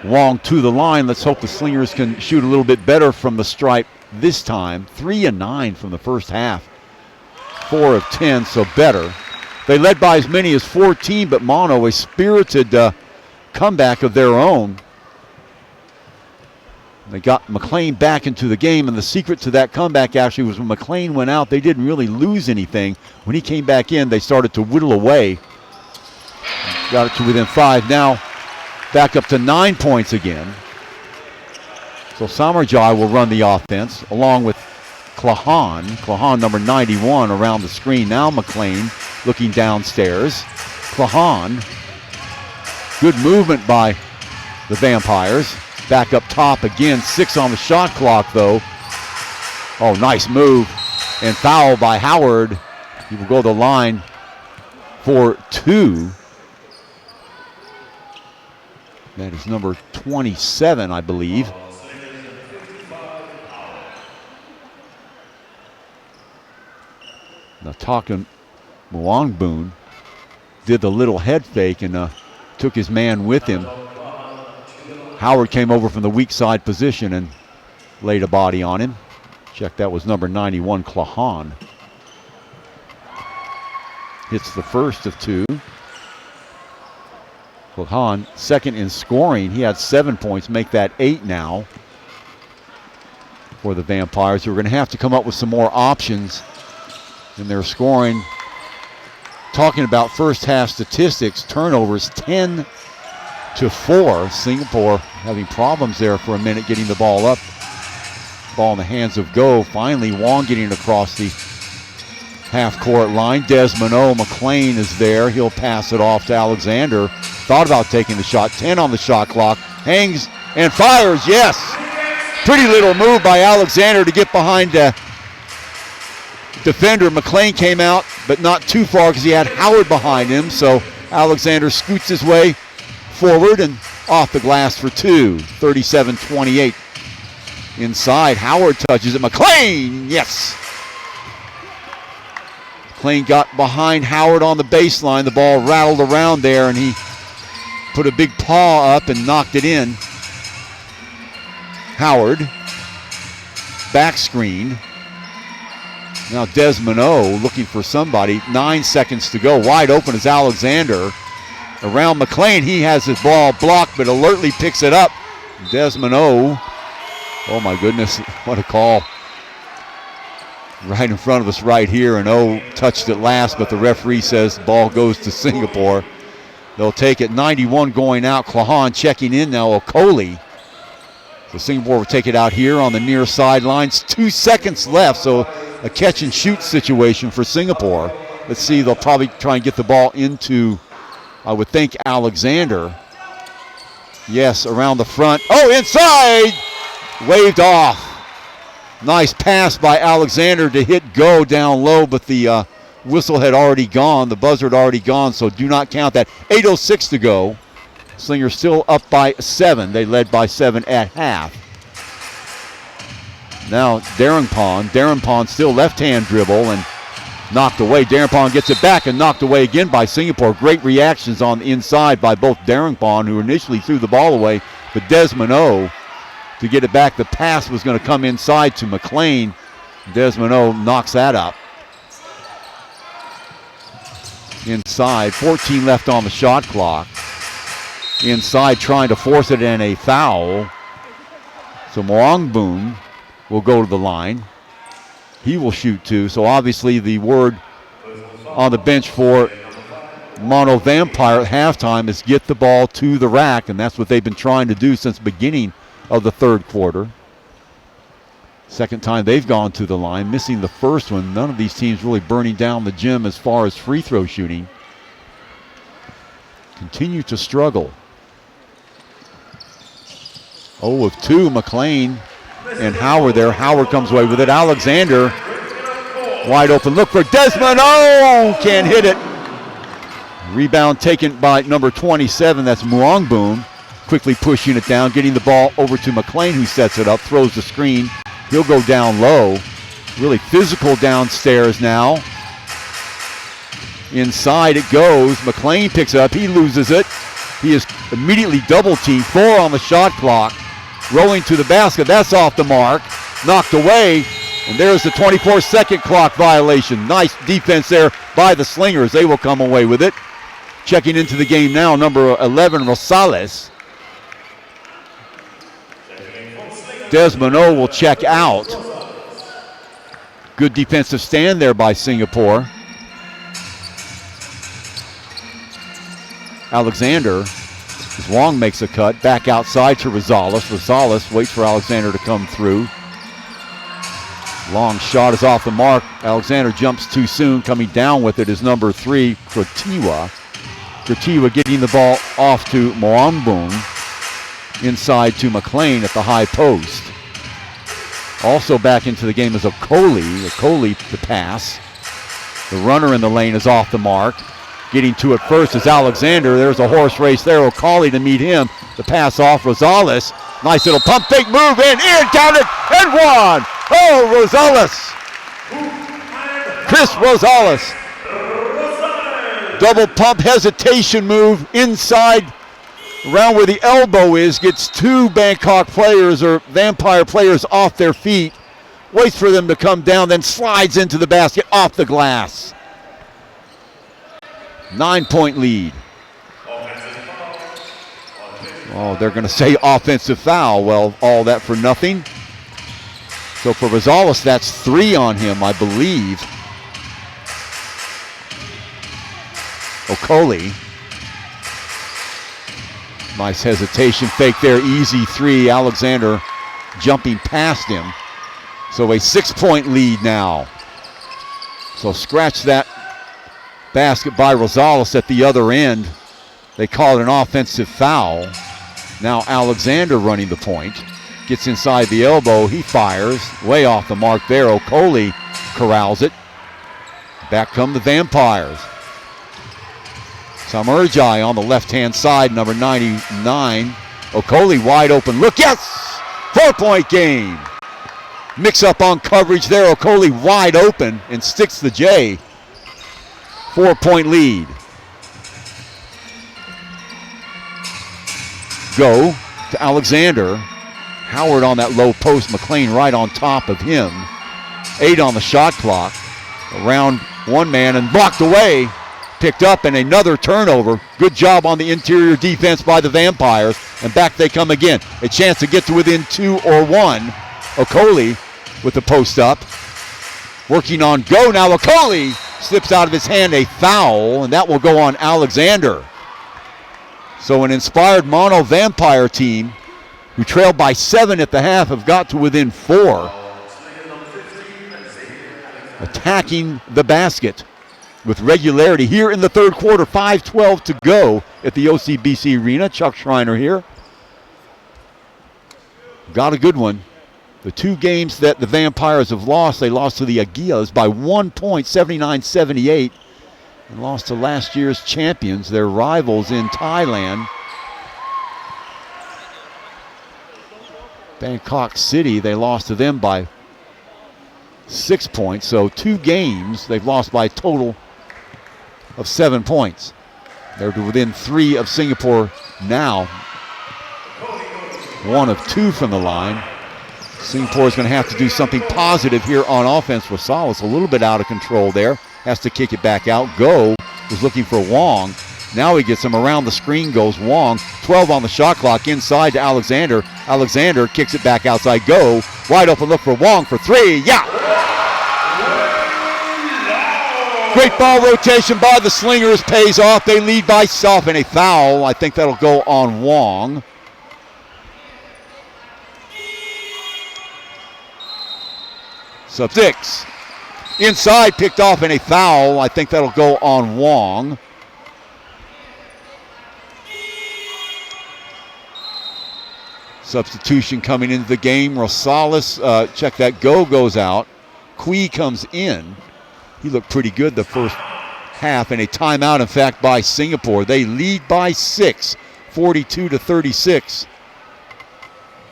[SPEAKER 2] Wong to the line. Let's hope the Slingers can shoot a little bit better from the stripe this time. 3 of 9 from the first half. 4 of 10, so better. They led by as many as 14, but Mono, a spirited comeback of their own. They got McLean back into the game, and the secret to that comeback actually was when McLean went out, they didn't really lose anything. When he came back in, they started to whittle away. Got it to within 5 now. Back up to 9 points again. So Samarajai will run the offense along with Klahan. Klahan, number 91, around the screen. Now McLean looking downstairs. Klahan. Good movement by the Vampires. Back up top again. 6 on the shot clock, though. Oh, nice move. And foul by Howard. He will go to the line for 2. That is number 27, I believe. Now Takan Muangboon did the little head fake and took his man with him. Howard came over from the weak side position and laid a body on him. Check, that was number 91, Klahan. Hits the first of 2. Klahan, second in scoring. He had 7 points, make that 8 now for the Vampires, who are going to have to come up with some more options in their scoring. Talking about first half statistics, turnovers 10-4. Singapore having problems there for a minute getting the ball up. Ball in the hands of Go. Finally, Wong getting across the half-court line. Desmond O. McLean is there. He'll pass it off to Alexander. Thought about taking the shot. 10 on the shot clock. Hangs and fires. Yes. Pretty little move by Alexander to get behind defender. McLean came out, but not too far because he had Howard behind him. So Alexander scoots his way forward and off the glass for 2. 37-28. Inside, Howard touches it. McLean, yes. McLean got behind Howard on the baseline. The ball rattled around there, and he put a big paw up and knocked it in. Howard, back screen. Now Desmond O looking for somebody. 9 seconds to go. Wide open is Alexander. Around McLean, he has his ball blocked, but alertly picks it up. Desmond O. Oh my goodness, what a call. Right in front of us right here, and O touched it last, but the referee says the ball goes to Singapore. They'll take it. 91 going out. Klahan checking in now. Okoli. So Singapore will take it out here on the near sidelines. 2 seconds left, so a catch and shoot situation for Singapore. Let's see, they'll probably try and get the ball into, I would think, Alexander. Yes, around the front. Oh, inside! Waved off. Nice pass by Alexander to hit Go down low, but the whistle had already gone. The buzzer had already gone, so do not count that. 8:06 to go. Slingers still up by 7. They led by 7 at half. Now Darrington still left-hand dribble and knocked away. Darrington gets it back and knocked away again by Singapore. Great reactions on the inside by both Darrington, who initially threw the ball away, but Desmond O to get it back. The pass was going to come inside to McLean. Desmond O knocks that up. Inside, 14 left on the shot clock. inside trying to force it, and a foul. So Moangbun will go to the line. He will shoot 2. So obviously the word on the bench for Mono Vampire at halftime is get the ball to the rack, and that's what they've been trying to do since the beginning of the third quarter. Second time they've gone to the line, missing the first one. None of these teams really burning down the gym as far as free throw shooting. Continue to struggle. 0 of 2, McLean and Howard there. Howard comes away with it. Alexander wide open. Look for Desmond. Oh, can't hit it. Rebound taken by number 27. That's Muangbun. Quickly pushing it down, getting the ball over to McLean, who sets it up, throws the screen. He'll go down low. Really physical downstairs now. Inside it goes. McLean picks it up. He loses it. He is immediately double teamed. 4 on the shot clock. Rolling to the basket. That's off the mark. Knocked away. And there's the 24-second clock violation. Nice defense there by the Slingers. They will come away with it. Checking into the game now, number 11, Rosales. Desmond O will check out. Good defensive stand there by Singapore. Alexander, as Wong makes a cut, back outside to Rosales. Rosales waits for Alexander to come through. Long shot is off the mark. Alexander jumps too soon. Coming down with it is number 3, Krotiwa. Krotiwa getting the ball off to Moangbun. Inside to McLean at the high post. Also back into the game is Okoli. Okoli the pass. The runner in the lane is off the mark. Getting to it first is Alexander. There's a horse race there. Okoli to meet him. The pass off Rosales. Nice little pump fake move in, counted, and one. Oh, Rosales. Chris Rosales. Double pump hesitation move inside around where the elbow is. Gets 2 Bangkok players or Vampire players off their feet. Waits for them to come down, then slides into the basket off the glass. 9-point lead. Oh, they're going to say offensive foul. Well, all that for nothing. So for Rosales, that's 3 on him, I believe. Okoli. Nice hesitation fake there. Easy 3. Alexander jumping past him. So a 6-point lead now. So scratch that basket by Rosales at the other end. They call it an offensive foul. Now Alexander running the point. Gets inside the elbow. He fires. Way off the mark there. Okoli corrals it. Back come the Vampires. Samarjai on the left-hand side, number 99. Okoli wide open. Look, yes! 4-point game. Mix up on coverage there. Okoli wide open and sticks the J. 4-point lead. Go to Alexander. Howard on that low post. McLean right on top of him. 8 on the shot clock. Around one man and blocked away. Picked up and another turnover. Good job on the interior defense by the Vampires. And back they come again. A chance to get to within 2 or 1. Okoli with the post up. Working on go now. Okoli slips out of his hand a foul, and that will go on Alexander. So an inspired Mono Vampire team who trailed by 7 at the half have got to within 4. Attacking the basket with regularity here in the third quarter. 5:12 to go at the OCBC Arena. Chuck Schreiner here. Got a good one. The 2 games that the Vampires have lost, they lost to the Aguilas by 1 point, 79-78, and lost to last year's champions, their rivals in Thailand. Bangkok City, they lost to them by 6 points. So 2 games, they've lost by a total of 7 points. They're within 3 of Singapore now. 1 of 2 from the line. Singapore is going to have to do something positive here on offense. Rosales a little bit out of control there. Has to kick it back out. Go was looking for Wong. Now he gets him around the screen, goes Wong. 12 on the shot clock, inside to Alexander. Alexander kicks it back outside, go. Wide open look for Wong for three, yeah! Great ball rotation by the Slingers, pays off. They lead by self, and a foul. I think that'll go on Wong. Sub 6. Inside, picked off, and a foul. I think that'll go on Wong. Substitution coming into the game. Rosales, check that, goes out. Kui comes in. He looked pretty good the first half, and a timeout, in fact, by Singapore. They lead by 6, 42-36.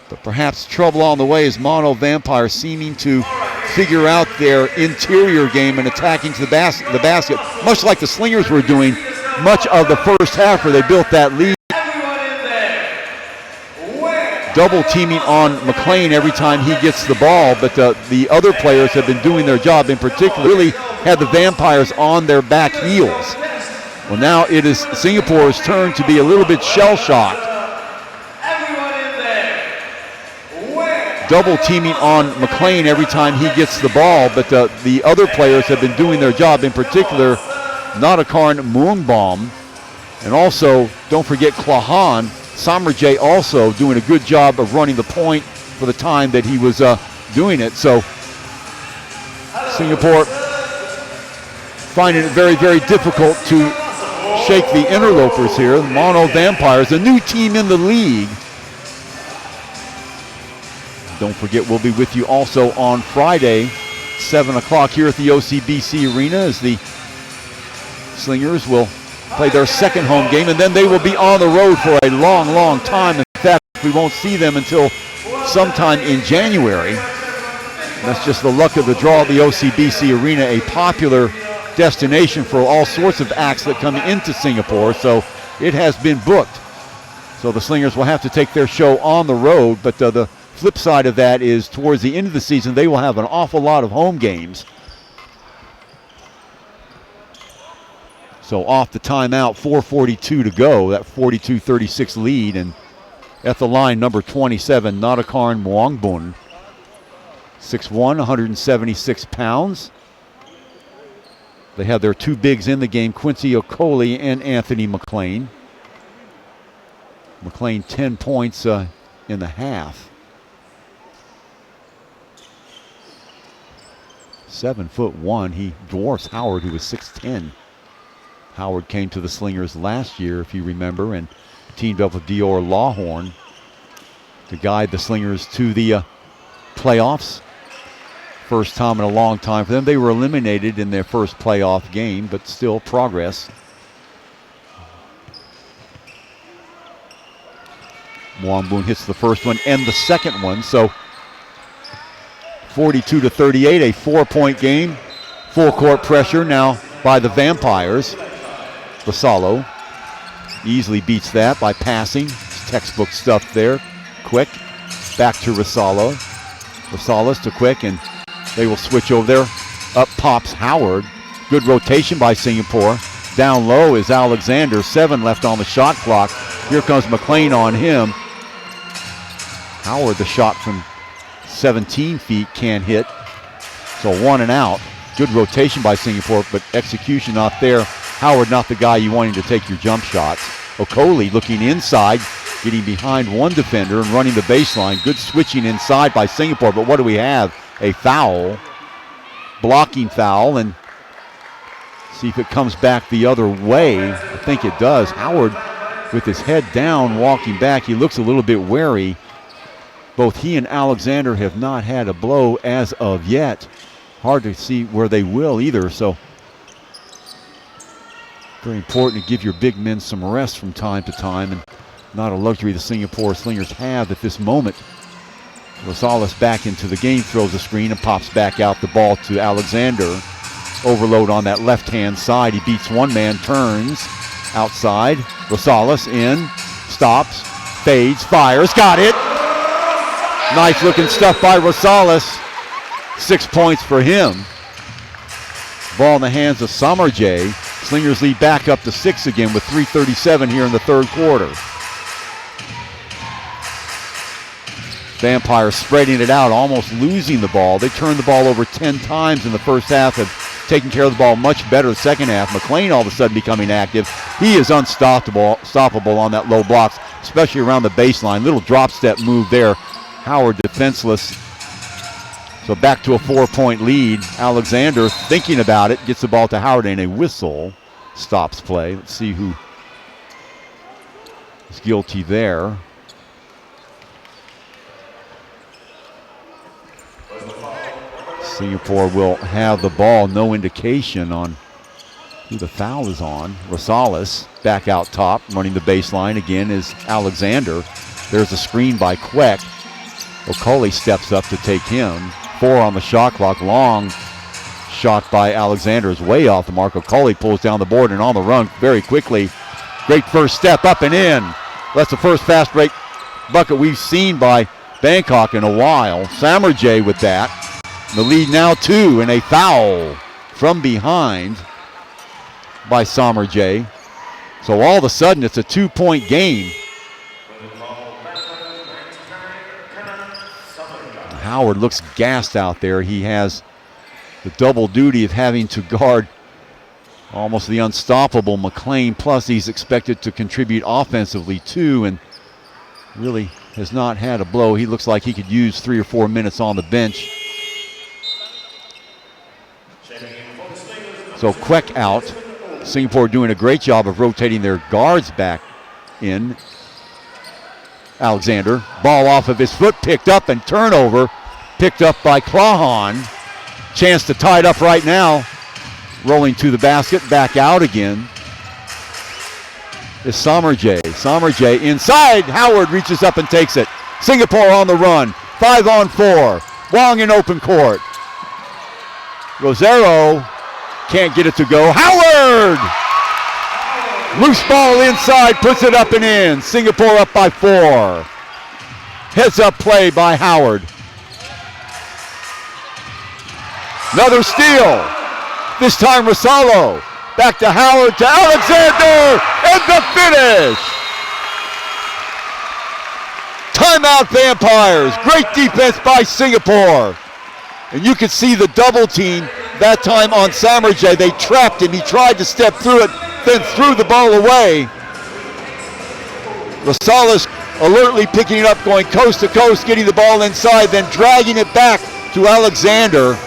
[SPEAKER 2] But perhaps trouble on the way is Mono Vampire seeming to figure out their interior game and attacking to the basket, much like the Slingers were doing much of the first half where they built that lead. Double teaming on McLean every time he gets the ball, but the other players have been doing their job. In particular, really had the Vampires on their back heels. Well, now it is Singapore's turn to be a little bit shell-shocked. Double teaming on McLean every time he gets the ball, but the other players have been doing their job. In particular, Natakarn Muangbaum, and also don't forget Klahan. Samarjay also doing a good job of running the point for the time that he was doing it. So Singapore finding it very, very difficult to shake the interlopers here. The Mono Vampires, a new team in the league. Don't forget, we'll be with you also on Friday, 7 o'clock here at the OCBC Arena, as the Slingers will play their second home game, and then they will be on the road for a long, long time. In fact, we won't see them until sometime in January. That's just the luck of the draw at the OCBC Arena, a popular destination for all sorts of acts that come into Singapore, so it has been booked. So the Slingers will have to take their show on the road, but the flip side of that is towards the end of the season, they will have an awful lot of home games. So off the timeout, 4:42 to go, that 42-36 lead. And at the line, number 27, Natakarn Muangbaum, 6'1", 176 pounds. They have their two bigs in the game, Quincy Okoli and Anthony McLean. McLean 10 points in the half. 7'1", he dwarfs Howard, who was 6'10". Howard came to the Slingers last year, if you remember, and teamed up with Dior Lawhorn to guide the Slingers to the playoffs. First time in a long time for them. They were eliminated in their first playoff game, but still progress. Muangbaum hits the first one and the second one, so 42-38, a 4-point game. Full court pressure now by the Vampires. Vassallo easily beats that by passing. It's textbook stuff there. Quick, back to Vassallo. Rosales to Quick, and they will switch over there. Up pops Howard. Good rotation by Singapore. Down low is Alexander. 7 left on the shot clock. Here comes McLean on him. Howard, the shot from 17 feet, can't hit. So 1 and out. Good rotation by Singapore, but execution not there. Howard not the guy you want him to take your jump shots. Okoli looking inside, getting behind one defender and running the baseline. Good switching inside by Singapore, but what do we have? A foul. Blocking foul, and see if it comes back the other way. I think it does. Howard with his head down, walking back. He looks a little bit wary. Both he and Alexander have not had a blow as of yet. Hard to see where they will either, so very important to give your big men some rest from time to time, and not a luxury the Singapore Slingers have at this moment. Rosales back into the game, throws a screen and pops back out the ball to Alexander. Overload on that left-hand side. He beats one man, turns outside. Rosales in, stops, fades, fires, got it. Nice looking stuff by Rosales. 6 points for him. Ball in the hands of Samarjay. Slingers lead back up to 6 again with 3:37 here in the third quarter. Vampires spreading it out, almost losing the ball. They turned the ball over 10 times in the first half, have taken care of the ball much better the second half. McLean all of a sudden becoming active. He is unstoppable on that low blocks, especially around the baseline. Little drop step move there. Howard defenseless. So back to a 4-point lead. Alexander thinking about it, gets the ball to Howard and a whistle stops play. Let's see who is guilty there. Singapore will have the ball. No indication on who the foul is on. Rosales back out top, running the baseline again is Alexander. There's a screen by Queck. Okoli steps up to take him. 4 on the shot clock. Long shot by Alexander is way off the mark. Okoli pulls down the board and on the run very quickly. Great first step up and in. That's the first fast break bucket we've seen by Bangkok in a while. Samarjay with that. The lead now 2 and a foul from behind by Samarjay. So all of a sudden it's a 2-point game. Howard looks gassed out there. He has the double duty of having to guard almost the unstoppable McLean, plus he's expected to contribute offensively too, and really has not had a blow. He looks like he could use 3 or 4 minutes on the bench. So Queck out. Singapore doing a great job of rotating their guards back in. Alexander, ball off of his foot, picked up and turnover. Picked up by Clawhon. Chance to tie it up right now. Rolling to the basket, back out again is Samarjay. Samarjay inside. Howard reaches up and takes it. Singapore on the run. 5 on 4. Wong in open court. Rosero can't get it to go. Howard! Loose ball inside, puts it up and in. Singapore up by 4. Heads up play by Howard. Another steal. This time Rosalo. Back to Howard, to Alexander, and the finish. Timeout Vampires. Great defense by Singapore. And you can see the double team that time on Samarjay. They trapped him. He tried to step through it, then threw the ball away. Rosales alertly picking it up, going coast to coast, getting the ball inside, then dragging it back to Alexander.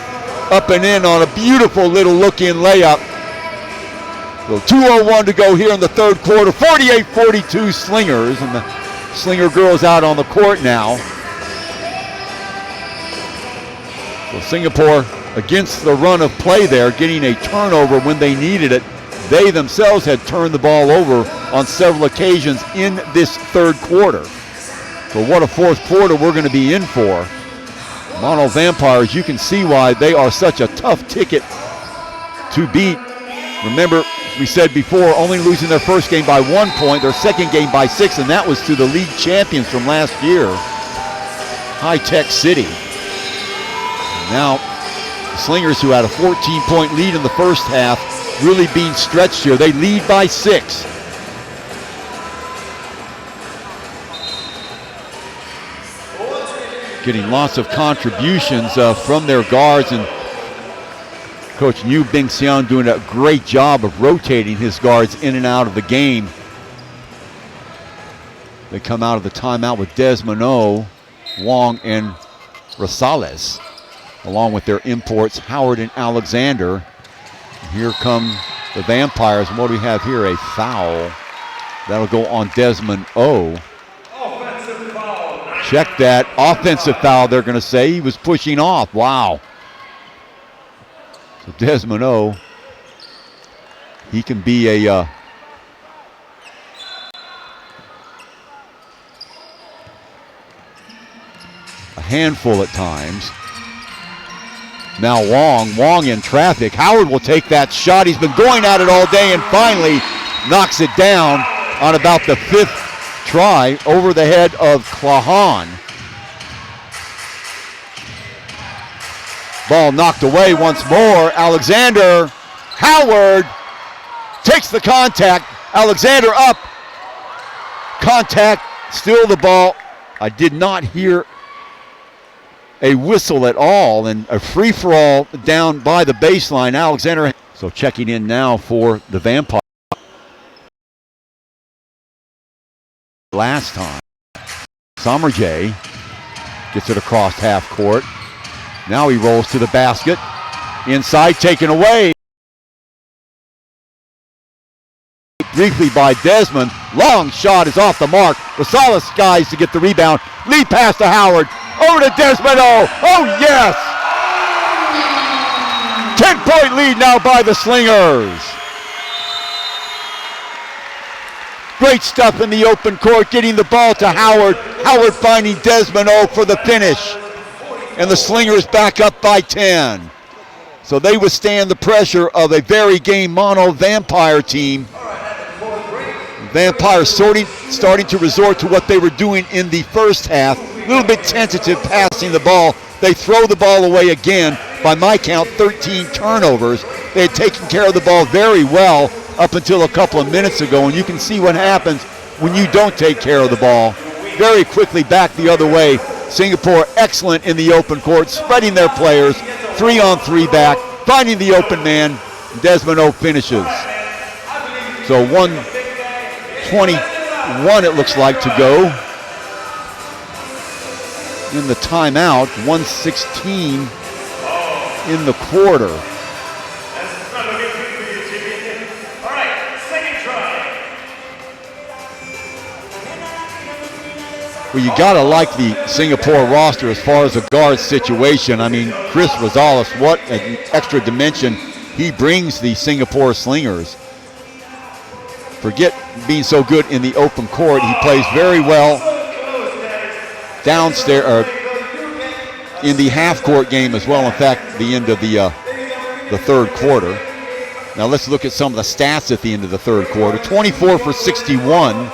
[SPEAKER 2] Up and in on a beautiful little look-in layup. So 2:01 to go here in the third quarter. 48-42 Slingers, and the Slinger girls out on the court now. So Singapore against the run of play there, getting a turnover when they needed it. They themselves had turned the ball over on several occasions in this third quarter. So what a fourth quarter we're going to be in for. Mono Vampires, you can see why they are such a tough ticket to beat. Remember, we said before, only losing their first game by 1 point, their second game by 6, and that was to the league champions from last year, High Tech City. Now, the Slingers, who had a 14-point lead in the first half, really being stretched here. They lead by 6. Getting lots of contributions from their guards, and Coach New Bing Xian doing a great job of rotating his guards in and out of the game. They come out of the timeout with Desmond, Wong, and Rosales, along with their imports, Howard and Alexander. And here come the Vampires, and what do we have here? A foul. That'll go on Desmond O. Check that. Offensive foul, they're going to say. He was pushing off. Wow. So Desmond O, he can be a handful at times. Now Wong in traffic. Howard will take that shot. He's been going at it all day and finally knocks it down on about the 5th try over the head of Clawhon. Ball knocked away once more. Alexander, Howard, takes the contact. Alexander up. Contact, still the ball. I did not hear a whistle at all, and a free-for-all down by the baseline. Alexander, so checking in now for the Vampire. Last time, Sommerjay gets it across half court. Now he rolls to the basket. Inside, taken away. Briefly by Desmond. Long shot is off the mark. Rosales skies to get the rebound. Lead pass to Howard. Over to Desmond. Oh yes! 10-point lead now by the Slingers. Great stuff in the open court, getting the ball to Howard. Howard finding Desmond for the finish. And the Slingers back up by 10. So they withstand the pressure of a very game mono Vampire team. Vampire starting to resort to what they were doing in the first half. A little bit tentative passing the ball. They throw the ball away again. By my count, 13 turnovers. They had taken care of the ball very well up until a couple of minutes ago, and you can see what happens when you don't take care of the ball. Very quickly back the other way. Singapore excellent in the open court, spreading their players. 3-on-3 back, finding the open man. Desmond finishes. So 1:21 it looks like to go. In the timeout, 1:16 in the quarter. Well, you gotta like the Singapore roster as far as the guard situation. I mean, Chris Rosales, what an extra dimension he brings the Singapore Slingers. Forget being so good in the open court. He plays very well downstairs, or in the half-court game as well. In fact, the end of the third quarter. Now let's look at some of the stats at the end of the third quarter. 24 for 61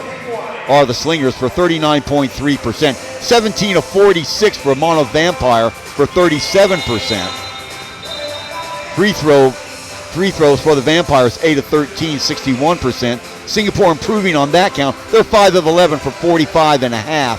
[SPEAKER 2] are the Slingers for 39.3%. 17 of 46 for Mono Vampire for 37%. Free throws for the Vampires, 8 of 13, 61%. Singapore improving on that count. They're 5 of 11 for 45.5.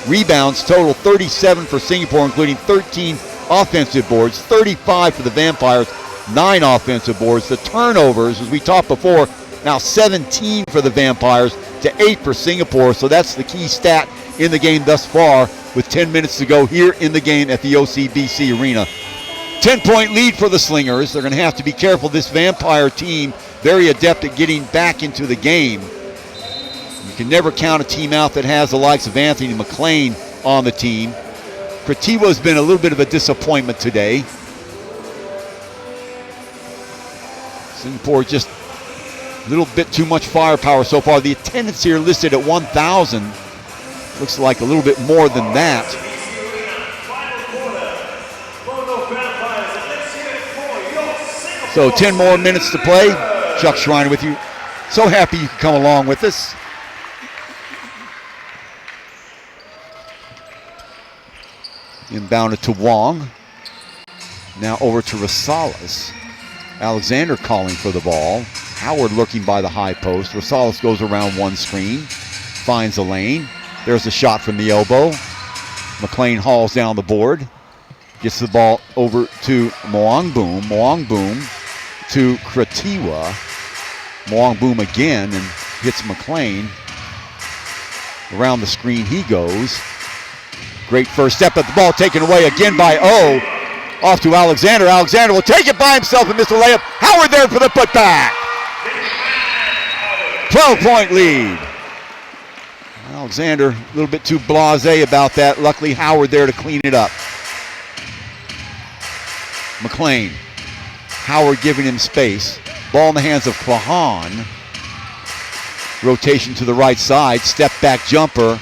[SPEAKER 2] Rebounds total 37 for Singapore, including 13 offensive boards, 35 for the Vampires, 9 offensive boards. The turnovers, as we talked before, now 17 for the Vampires to 8 for Singapore. So that's the key stat in the game thus far with 10 minutes to go here in the game at the OCBC Arena. 10-point lead for the Slingers. They're going to have to be careful. This Vampire team, very adept at getting back into the game. You can never count a team out that has the likes of Anthony McLean on the team. Kratiwa's been a little bit of a disappointment today. Singapore just a little bit too much firepower so far. The attendance here listed at 1,000. Looks like a little bit more than that. So 10 more minutes to play. Chuck Schreiner with you. So happy you could come along with us. Inbounded to Wong. Now over to Rosales. Alexander calling for the ball. Howard lurking by the high post. Rosales goes around one screen. Finds a lane. There's a shot from the elbow. McLean hauls down the board. Gets the ball over to Moangboom. Moangboom to Kratiwa. Moangboom again and hits McLean. Around the screen he goes. Great first step at the ball taken away again by Off to Alexander. Alexander will take it by himself and miss the layup. Howard there for the putback. 12-point lead. Alexander a little bit too blasé about that. Luckily Howard there to clean it up. McLean. Howard giving him space. Ball in the hands of Klahan. Rotation to the right side. Step back jumper.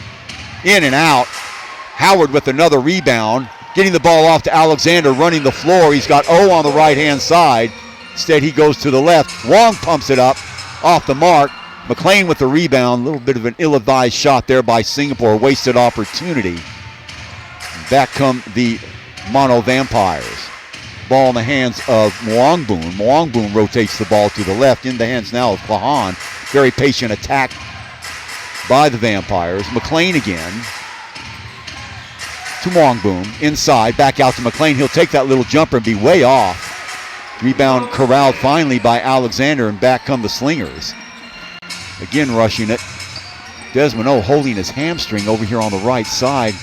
[SPEAKER 2] In and out. Howard with another rebound. Getting the ball off to Alexander, running the floor. He's got on the right-hand side. Instead, he goes to the left. Wong pumps it up. Off the mark. McLean with the rebound. A little bit of an ill-advised shot there by Singapore. Wasted opportunity. Back come the Mono Vampires. Ball in the hands of Mwangbun. Mwangbun rotates the ball to the left. In the hands now of Klahan. Very patient attack by the Vampires. McLean again to Mwangbun. Inside, back out to McLean. He'll take that little jumper and be way off. Rebound corralled finally by Alexander, and back come the Slingers. Again rushing it. Desmond O holding his hamstring over here on the right side.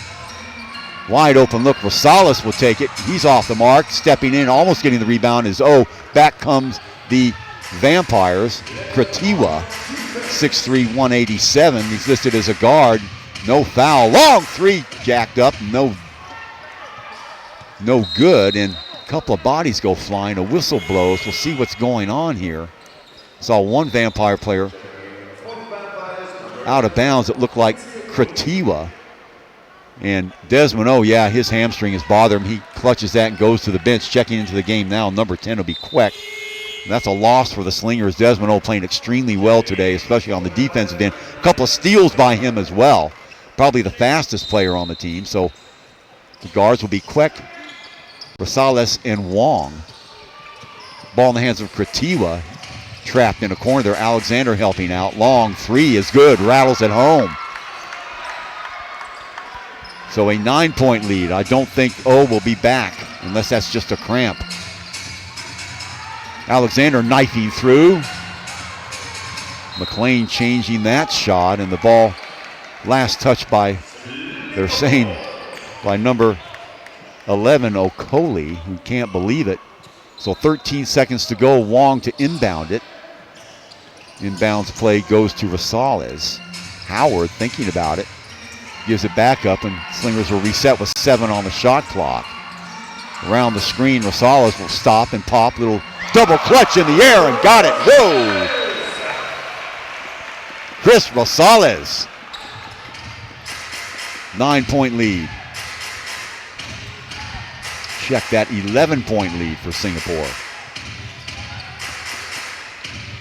[SPEAKER 2] Wide open look. Rosales will take it. He's off the mark. Stepping in, almost getting the rebound is O. Back comes the Vampires. Kratiwa, 6'3", 187. He's listed as a guard. No foul. Long three jacked up. No good. And a couple of bodies go flying. A whistle blows. We'll see what's going on here. Saw one Vampire player out of bounds. It looked like Kratiwa. And Desmond, yeah, his hamstring is bothering him. He clutches that and goes to the bench. Checking into the game now, number 10 will be Queck. That's a loss for the Slingers. Desmond playing extremely well today, especially on the defensive end. A couple of steals by him as well. Probably the fastest player on the team. So the guards will be Queck, Rosales, and Wong. Ball in the hands of Kratiwa. Trapped in a corner there. Alexander helping out. Long three is good. Rattles at home. So a 9-point lead. I don't think O will be back unless that's just a cramp. Alexander knifing through. McLean changing that shot, and the ball last touched by, they're saying, by number 11, Okoli, who can't believe it. So 13 seconds to go. Wong to inbound it. Inbounds play goes to Rosales. Howard thinking about it. Gives it back up, and Slingers will reset with 7 on the shot clock. Around the screen, Rosales will stop and pop. Little double clutch in the air and got it. Whoa! Chris Rosales. 9-point lead. Check that 11-point lead for Singapore.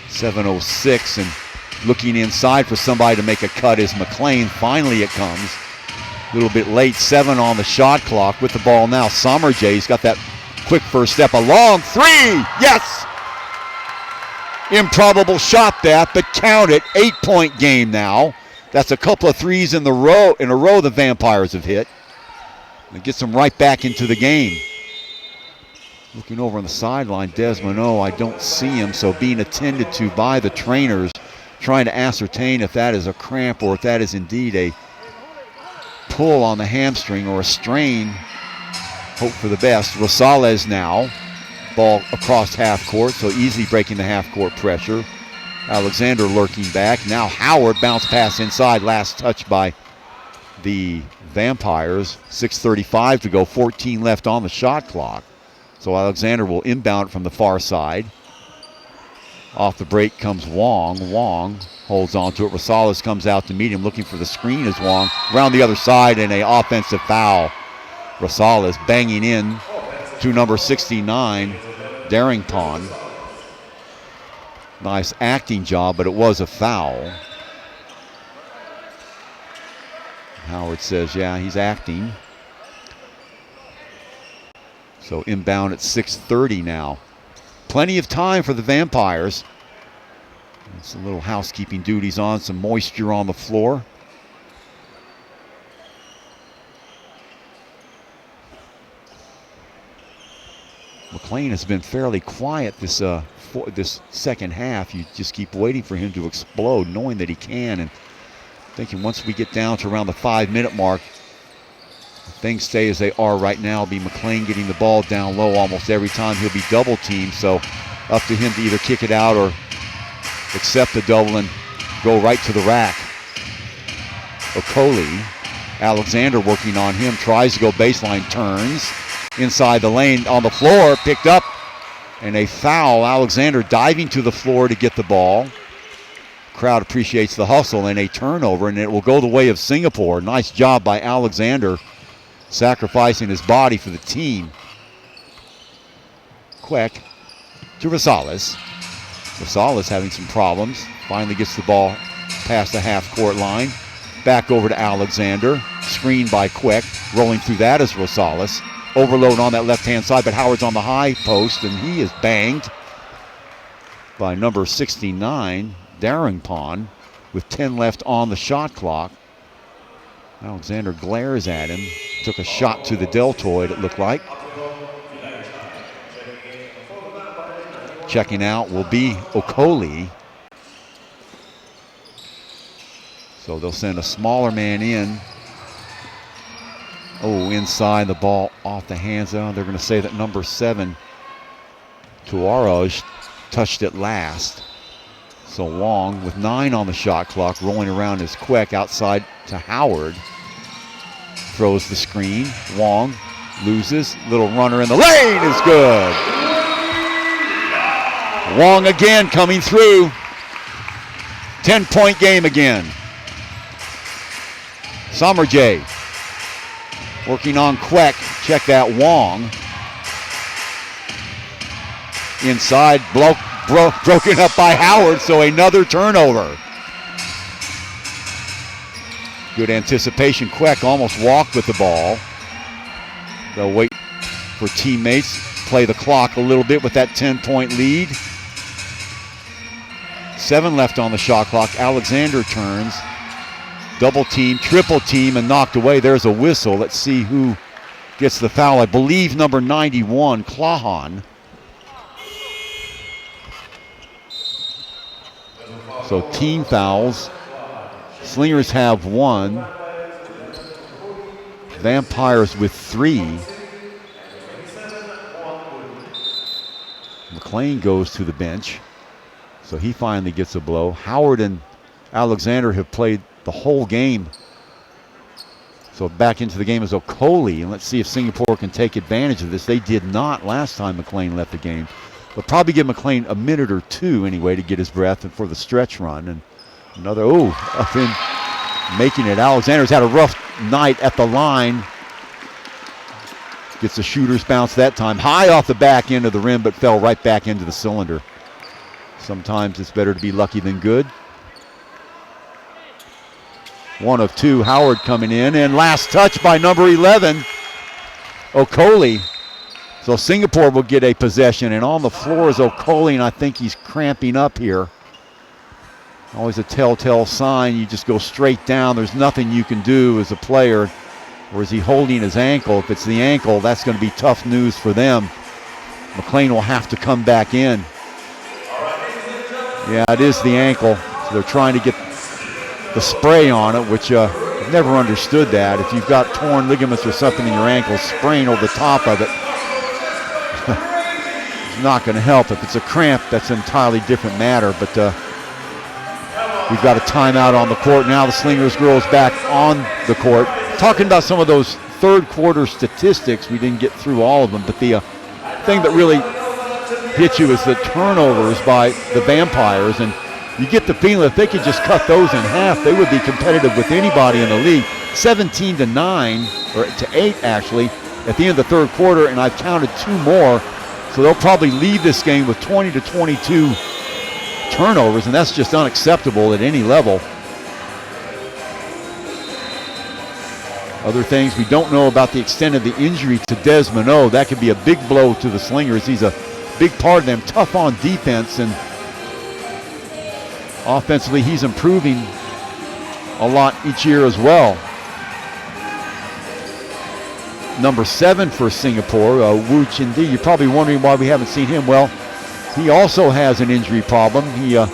[SPEAKER 2] 7:06, and looking inside for somebody to make a cut is McLean. Finally it comes. A little bit late. 7 on the shot clock with the ball now. Sommerjay's got that quick first step. A long three. Yes! Improbable shot that, but count it. 8-point game now. That's a couple of threes in a row the Vampires have hit. It gets them right back into the game. Looking over on the sideline, Desmond I don't see him, so being attended to by the trainers, trying to ascertain if that is a cramp or if that is indeed a pull on the hamstring or a strain. Hope for the best. Rosales now. Ball across half court, so easily breaking the half court pressure. Alexander lurking back. Now Howard, bounce pass inside. Last touch by the Vampires. 6:35 to go, 14 left on the shot clock. So Alexander will inbound from the far side. Off the break comes Wong. Wong holds on to it. Rosales comes out to meet him, looking for the screen as Wong. Around the other side, and an offensive foul. Rosales banging in to number 69, Darrington. Nice acting job, but it was a foul. Howard says, yeah, he's acting. So inbound at 6:30 now. Plenty of time for the Vampires. Some little housekeeping duties on, some moisture on the floor. McLean has been fairly quiet this second half. You just keep waiting for him to explode, knowing that he can, and thinking once we get down to around the 5-minute mark, things stay as they are right now. It'll be McLean getting the ball down low almost every time. He'll be double teamed, so up to him to either kick it out or accept the double and go right to the rack. Okoli, Alexander working on him, tries to go baseline, turns inside the lane on the floor, picked up, and a foul. Alexander diving to the floor to get the ball. Crowd appreciates the hustle, and a turnover, and it will go the way of Singapore. Nice job by Alexander, sacrificing his body for the team. Queck to Rosales. Rosales having some problems. Finally gets the ball past the half-court line. Back over to Alexander. Screened by Queck. Rolling through that is Rosales. overload on that left-hand side, but Howard's on the high post, and he is banged by number 69, Darrington, with 10 left on the shot clock. Alexander glares at him. Took a shot to the deltoid, it looked like. Checking out will be Okoli. So they'll send a smaller man in. Oh, inside, the ball off the hands. They're going to say that number 7, Tuaroj, touched it last. So Wong with 9 on the shot clock, rolling around is Queck outside to Howard. Throws the screen. Wong loses. Little runner in the lane is good. Wong again coming through. 10-point game again. Summerjay working on Queck. Check that, Wong. Inside, broken up by Howard, so another turnover. Good anticipation. Queck almost walked with the ball. They'll wait for teammates, play the clock a little bit with that 10-point lead. 7 left on the shot clock. Alexander turns. Double team, triple team, and knocked away. There's a whistle. Let's see who gets the foul. I believe number 91, Klahan. So team fouls. Slingers have 1. Vampires with 3. McLean goes to the bench. So he finally gets a blow. Howard and Alexander have played the whole game. So back into the game is Okoli, and let's see if Singapore can take advantage of this. They did not last time McLean left the game. They'll probably give McLean a minute or two anyway to get his breath and for the stretch run. And another, up in making it. Alexander's had a rough night at the line. Gets the shooter's bounce that time. High off the back end of the rim, but fell right back into the cylinder. Sometimes it's better to be lucky than good. 1 of 2, Howard coming in, and last touch by number 11, Okoli. So Singapore will get a possession, and on the floor is Okoli, and I think he's cramping up here. Always a telltale sign. You just go straight down. There's nothing you can do as a player. Or is he holding his ankle? If it's the ankle, that's going to be tough news for them. McLean will have to come back in. Yeah, it is the ankle. So they're trying to get the spray on it, which I've never understood that. If you've got torn ligaments or something in your ankle, spraying over the top of it is not going to help. If it's a cramp, that's an entirely different matter. But we've got a timeout on the court. Now the Slingers girls back on the court. Talking about some of those third quarter statistics, we didn't get through all of them, but the thing that really hits you is the turnovers by the Vampires, and you get the feeling if they could just cut those in half, they would be competitive with anybody in the league. 17-9, or to 8 actually, at the end of the third quarter, and I've counted 2 more, so they'll probably lead this game with 20 to 22 turnovers, and that's just unacceptable at any level. Other things, we don't know about the extent of the injury to Desmond O. That could be a big blow to the Slingers. He's a big part of them, tough on defense, and offensively he's improving a lot each year as well. Number 7 for Singapore, Wu Chindi. You're probably wondering why we haven't seen him. Well, he also has an injury problem. I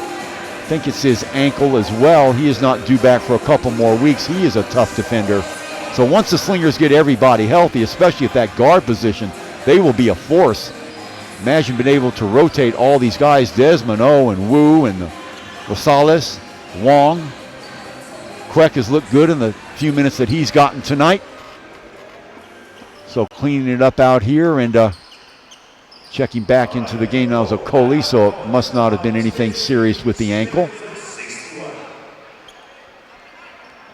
[SPEAKER 2] think it's his ankle as well. He is not due back for a couple more weeks. He is a tough defender. So once the Slingers get everybody healthy, especially at that guard position, they will be a force. Imagine being able to rotate all these guys, Desmond O and Wu and Rosales, Wong. Queck has looked good in the few minutes that he's gotten tonight. So cleaning it up out here and checking back into the game now is Okoli, so it must not have been anything serious with the ankle.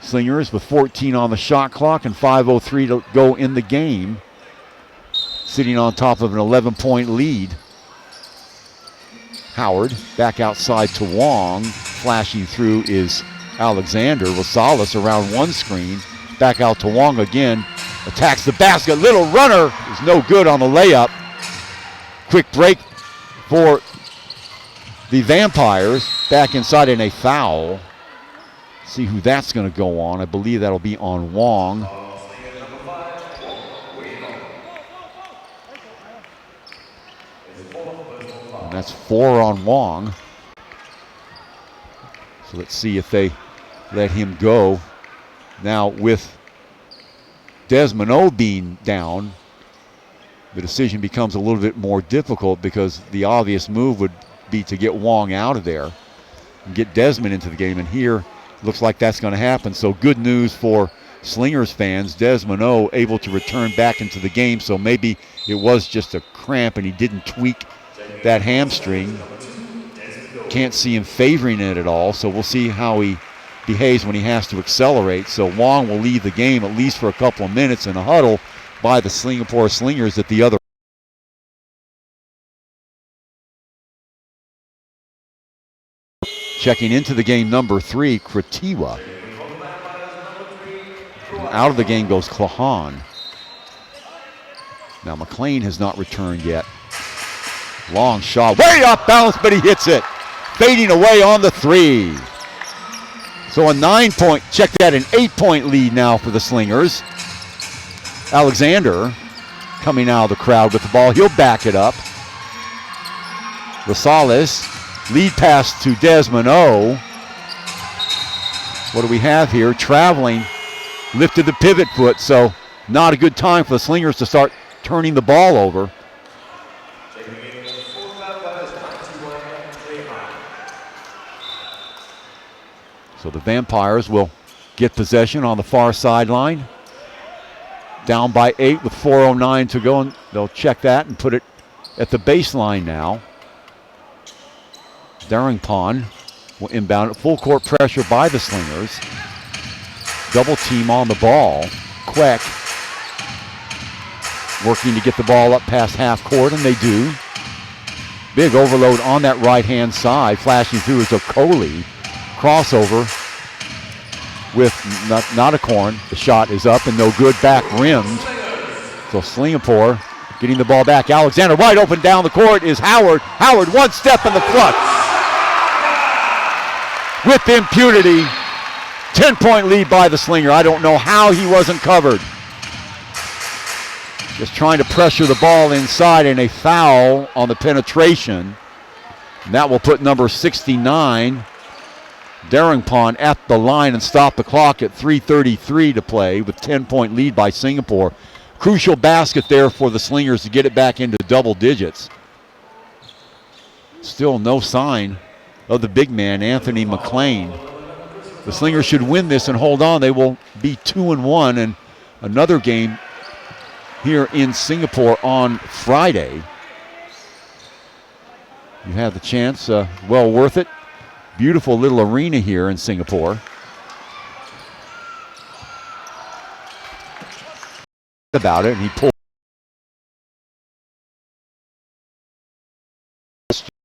[SPEAKER 2] Slingers with 14 on the shot clock and 5:03 to go in the game, sitting on top of an 11-point lead. Howard back outside to Wong. Flashing through is Alexander. Rosales around one screen. Back out to Wong again. attacks the basket. Little runner is no good on the layup. Quick break for the Vampires. Back inside in a foul. See who that's going to go on. I believe that'll be on Wong. And that's 4 on Wong. So let's see if they let him go. Now with Desmond O being down, the decision becomes a little bit more difficult because the obvious move would be to get Wong out of there and get Desmond into the game. And here, looks like that's going to happen. So good news for Slingers fans. Desmond O able to return back into the game. So maybe it was just a cramp and he didn't tweak that hamstring. Can't see him favoring it at all. So we'll see how he behaves when he has to accelerate. So Wong will leave the game at least for a couple of minutes in a huddle by the Singapore Slingers at the other. Checking into the game, number 3, Kratiwa. And out of the game goes Klahan. Now McLean has not returned yet. Long shot, way off balance, but he hits it. Fading away on the 3. So a 9-point, check that, an 8-point lead now for the Slingers. Alexander coming out of the crowd with the ball. He'll back it up. Rosales. Lead pass to Desmond O. What do we have here? Traveling, lifted the pivot foot, so not a good time for the Slingers to start turning the ball over. So the Vampires will get possession on the far sideline. Down by 8 with 4:09 to go, and they'll check that and put it at the baseline now. Darrington will inbound it. Full court pressure by the Slingers. Double team on the ball. Queck working to get the ball up past half court, and they do. Big overload on that right-hand side. Flashing through is Okoli. Crossover with Notakorn. The shot is up and no good. Back rimmed. So Singapore getting the ball back. Alexander wide open down the court is Howard. Howard one step in the front. With impunity, 10-point lead by the Slinger. I don't know how he wasn't covered. Just trying to pressure the ball inside, and a foul on the penetration. And that will put number 69, Darrington, at the line and stop the clock at 3:33 to play with 10-point lead by Singapore. Crucial basket there for the Slingers to get it back into double digits. Still no sign of the big man, Anthony McLean. The Slingers should win this and hold on. They will be 2-1, and another game here in Singapore on Friday. You have the chance, well worth it. Beautiful little arena here in Singapore. About it, and he pulled.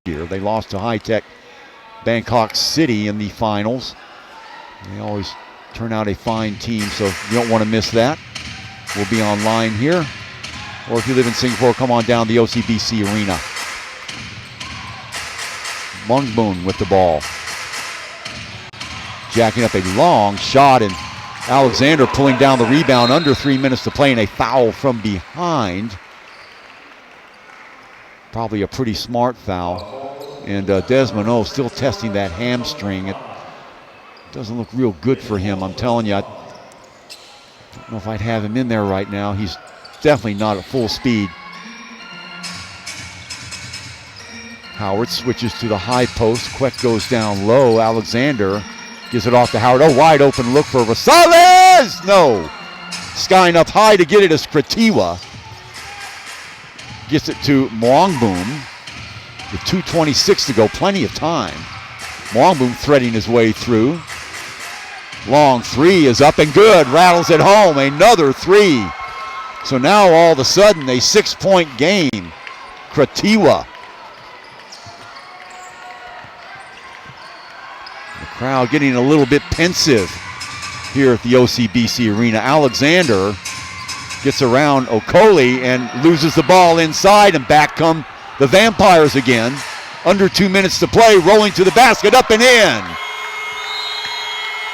[SPEAKER 2] Year they lost to High-Tech Bangkok City in the finals. They always turn out a fine team, so you don't want to miss that. We'll be online here, or if you live in Singapore, come on down the OCBC Arena. Mungboon with the ball. Jacking up a long shot, and Alexander pulling down the rebound under 3 minutes to play, and a foul from behind. Probably a pretty smart foul. And Desmond O still testing that hamstring. It doesn't look real good for him, I'm telling you. I don't know if I'd have him in there right now. He's definitely not at full speed. Howard switches to the high post. Queck goes down low. Alexander gives it off to Howard. Oh, wide open look for Rosales! No. Skying up high to get it is Kratiwa. Gets it to Mwangboom with 2:26 to go. Plenty of time. Mwangboom threading his way through. Long three is up and good. Rattles it home. Another three. So now all of a sudden a 6-point game. Kratiwa. The crowd getting a little bit pensive here at the OCBC Arena. Alexander Gets around Okoli and loses the ball inside, and back come the Vampires again. Under 2 minutes to play, rolling to the basket, up and in.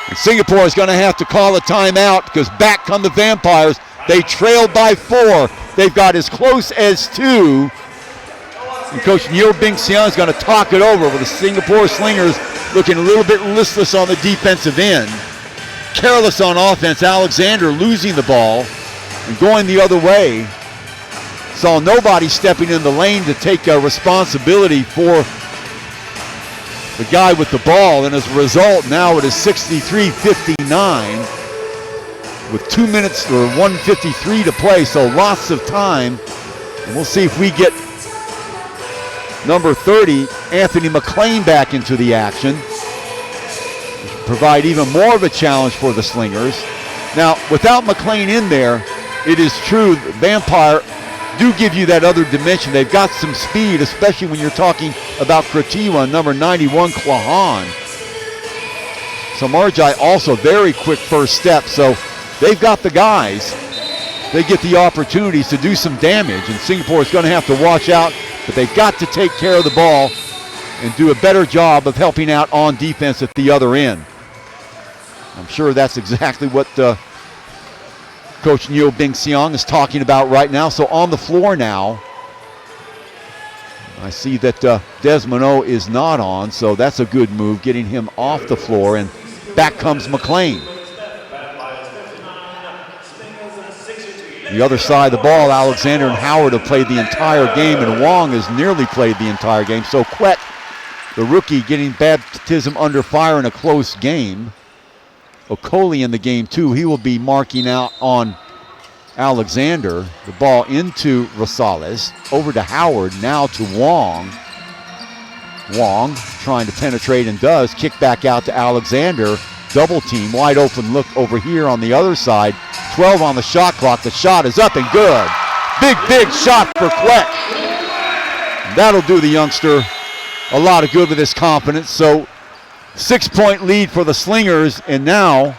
[SPEAKER 2] And Singapore is going to have to call a timeout because back come the Vampires. They trail by 4. They've got as close as 2. And Coach Neo Bing Sian is going to talk it over with the Singapore Slingers looking a little bit listless on the defensive end. Careless on offense. Alexander losing the ball and going the other way. Saw nobody stepping in the lane to take responsibility for the guy with the ball. And as a result, now it is 63-59 with 2 minutes or 1:53 to play. So lots of time. And we'll see if we get number 30, Anthony McLean, back into the action. Provide even more of a challenge for the Slingers. Now, without McLean in there, it is true, Vampire do give you that other dimension. They've got some speed, especially when you're talking about Kratiwa, number 91, Klahan. Samarjai also very quick first step, so they've got the guys. They get the opportunities to do some damage, and Singapore is going to have to watch out, but they've got to take care of the ball and do a better job of helping out on defense at the other end. I'm sure that's exactly what Coach Neo Bing Siang is talking about right now. So on the floor now, I see that Desmond is not on, so that's a good move, getting him off the floor, and back comes McLean. The other side of the ball, Alexander and Howard have played the entire game, and Wong has nearly played the entire game. So Quet, the rookie, getting baptism under fire in a close game. Okoli in the game too. He will be marking out on Alexander. The ball into Rosales, over to Howard, now to Wong. Wong trying to penetrate and does. Kick back out to Alexander. Double team, wide open look over here on the other side. 12 on the shot clock. The shot is up and good. Big shot for Quet. That'll do the youngster a lot of good with his confidence. So 6-point lead for the Slingers, and now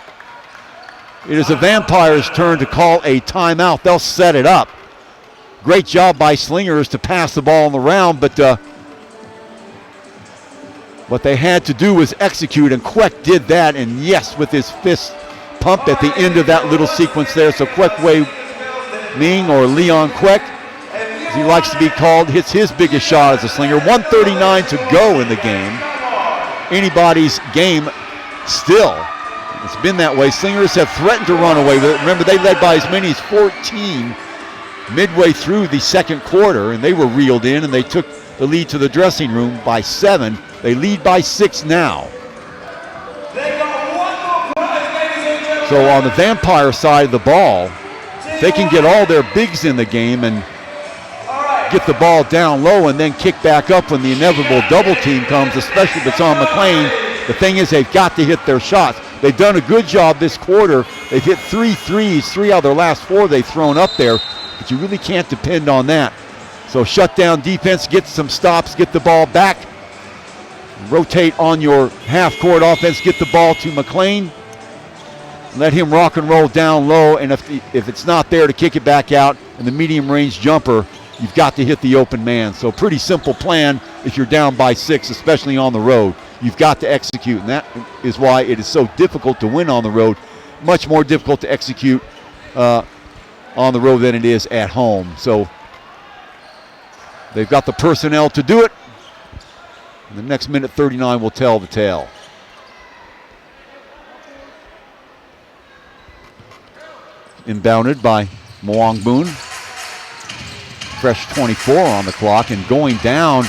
[SPEAKER 2] it is the Vampires' turn to call a timeout. They'll set it up. Great job by Slingers to pass the ball on the round, but what they had to do was execute, and Kwek did that, and yes, with his fist pumped at the end of that little sequence there. So Kwek Wei Ming, or Leon Kwek, as he likes to be called, hits his biggest shot as a Slinger. 1:39 to go in the game. Anybody's game still. It's been that way. Slingers have threatened to run away with it. Remember, they led by as many as 14 midway through the second quarter, and they were reeled in, and they took the lead to the dressing room by 7. They lead by 6 now. So on the Vampire side of the ball, if they can get all their bigs in the game and get the ball down low and then kick back up when the inevitable double team comes, especially if it's on McLean. The thing is, they've got to hit their shots. They've done a good job this quarter. They've hit 3 threes, 3 out of their last 4 they've thrown up there, but you really can't depend on that. So shut down defense, get some stops, get the ball back, rotate on your half-court offense, get the ball to McLean, let him rock and roll down low, and if it's not there, to kick it back out, and the medium-range jumper, you've got to hit the open man. So pretty simple plan if you're down by 6, especially on the road. You've got to execute, and that is why it is so difficult to win on the road. Much more difficult to execute on the road than it is at home. So they've got the personnel to do it. And the next minute 39 will tell the tale. Inbounded by Moang Boon. Fresh 24 on the clock, and going down.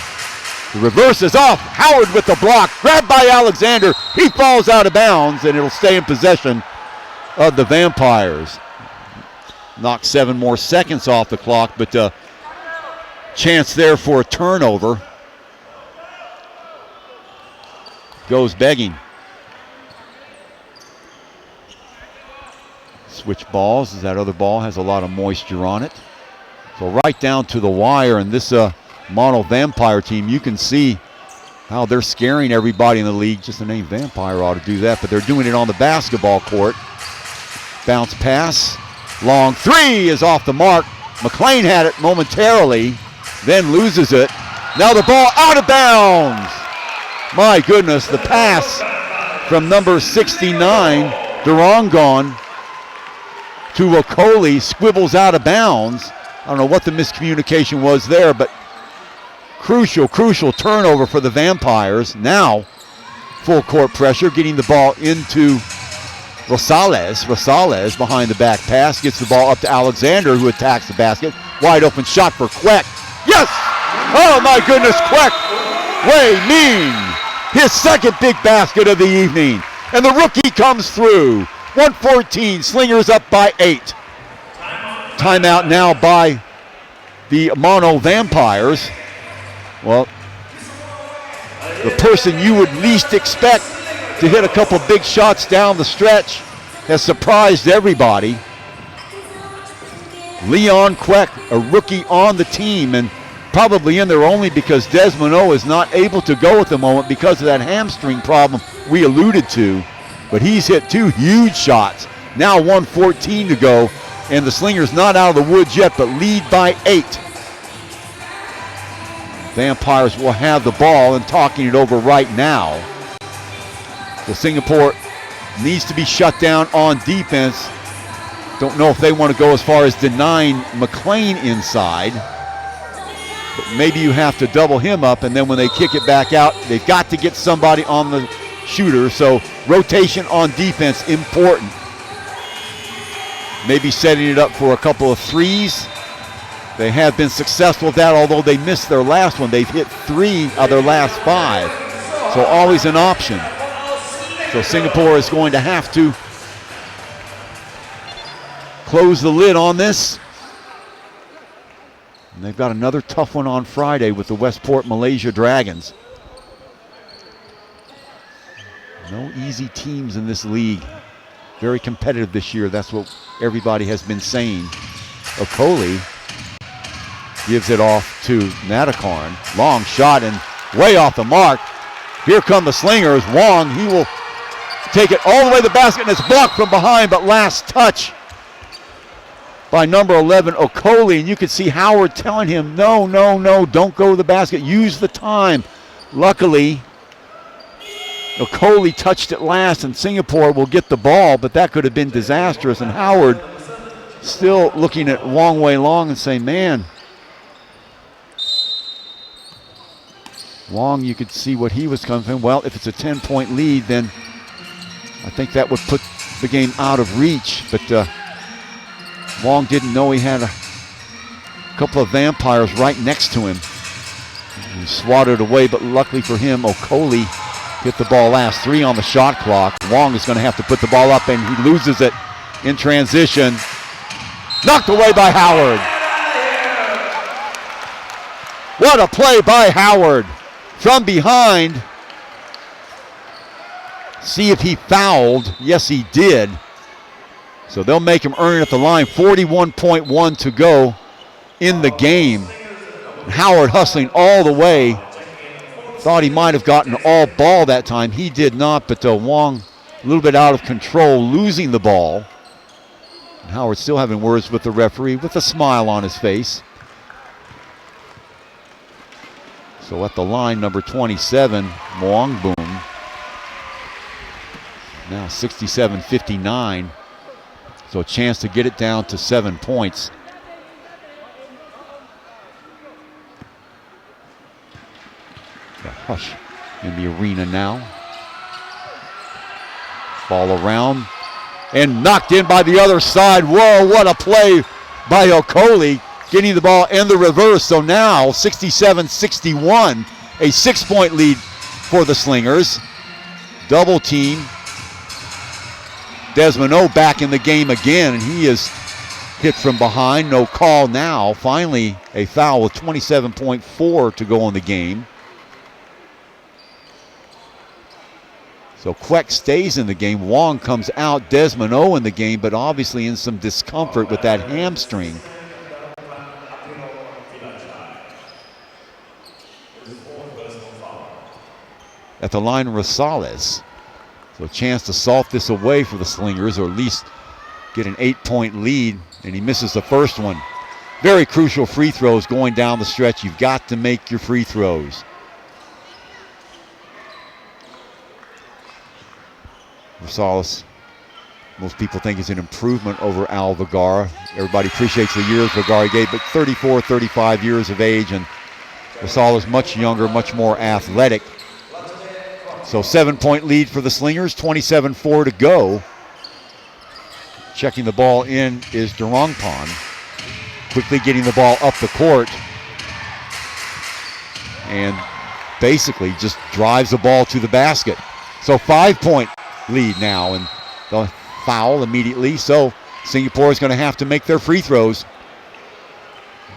[SPEAKER 2] The reverse is off. Howard with the block. Grabbed by Alexander. He falls out of bounds, and it'll stay in possession of the Vampires. Knock 7 more seconds off the clock, but chance there for a turnover. Goes begging. Switch balls, as that other ball has a lot of moisture on it. So right down to the wire, and this Mono Vampire team, you can see how they're scaring everybody in the league. Just the name Vampire ought to do that, but they're doing it on the basketball court. Bounce pass, Long three is off the mark. McLean had it momentarily, then loses it. Now the ball out of bounds. My goodness, the pass from number 69, Durangon, to Okoli squibbles out of bounds. I don't know what the miscommunication was there, but crucial turnover for the Vampires. Now, full court pressure, getting the ball into Rosales. Rosales behind the back pass, gets the ball up to Alexander, who attacks the basket. Wide open shot for Queck. Yes! Oh my goodness, Queck! Way mean! His second big basket of the evening. And the rookie comes through. 114, Slingers up by 8. Timeout now by the Mono Vampires. Well, the person you would least expect to hit a couple big shots down the stretch has surprised everybody. Leon Queck, a rookie on the team, and probably in there only because Desmond is not able to go at the moment because of that hamstring problem we alluded to. But he's hit 2 huge shots. Now 1:14 to go, and the Slingers not out of the woods yet, but lead by 8. Vampires will have the ball and talking it over right now. So Singapore needs to be shut down on defense. Don't know if they want to go as far as denying McLean inside. But maybe you have to double him up, and then when they kick it back out, they've got to get somebody on the shooter. So rotation on defense important. Maybe setting it up for a couple of threes. They have been successful with that, although they missed their last one. They've hit 3 of their last 5. So always an option. So Singapore is going to have to close the lid on this. And they've got another tough one on Friday with the Westport Malaysia Dragons. No easy teams in this league. Very competitive this year. That's what everybody has been saying. Okoli gives it off to Natakarn. Long shot and way off the mark. Here come the Slingers. Wong, he will take it all the way to the basket, and it's blocked from behind, but last touch by number 11, Okoli. And you could see Howard telling him, no, don't go to the basket. Use the time. Luckily, Okoli touched it last, and Singapore will get the ball, but that could have been disastrous. And Howard still looking at Wong Wei Long and saying, man, Wong, you could see what he was coming from. Well, if it's a 10-point lead, then I think that would put the game out of reach. But Wong didn't know he had a couple of Vampires right next to him. He swatted away, but luckily for him, Okoli hit the ball last. 3 on the shot clock. Wong is going to have to put the ball up, and he loses it in transition. Knocked away by Howard. What a play by Howard. From behind. See if he fouled. Yes, he did. So they'll make him earn it at the line. 41.1 to go in the game. Howard hustling all the way. Thought he might have gotten all ball that time. He did not, but Wong a little bit out of control, losing the ball. And Howard still having words with the referee with a smile on his face. So at the line, number 27, Moang Boom. Now 67-59. So a chance to get it down to 7 points. A hush in the arena now. Ball around and knocked in by the other side. Whoa, what a play by Okoli, getting the ball in the reverse. So now 67-61, a 6-point lead for the Slingers. Double team. Desmond back in the game again, and he is hit from behind. No call now. Finally, a foul with 27.4 to go in the game. So Queck stays in the game. Wong comes out. Desmond in the game, but obviously in some discomfort with that hamstring. At the line, Rosales. So a chance to salt this away for the Slingers, or at least get an 8-point lead, and he misses the first one. Very crucial free throws going down the stretch. You've got to make your free throws. Rosales, most people think is an improvement over Al Vergara. Everybody appreciates the years Vergara gave, but 34, 35 years of age, and Rosales much younger, much more athletic. So 7-point lead for the Slingers, 27-4 to go. Checking the ball in is Durangpan. Quickly getting the ball up the court. And basically just drives the ball to the basket. So 5-point lead now, and the foul immediately. So Singapore is going to have to make their free throws.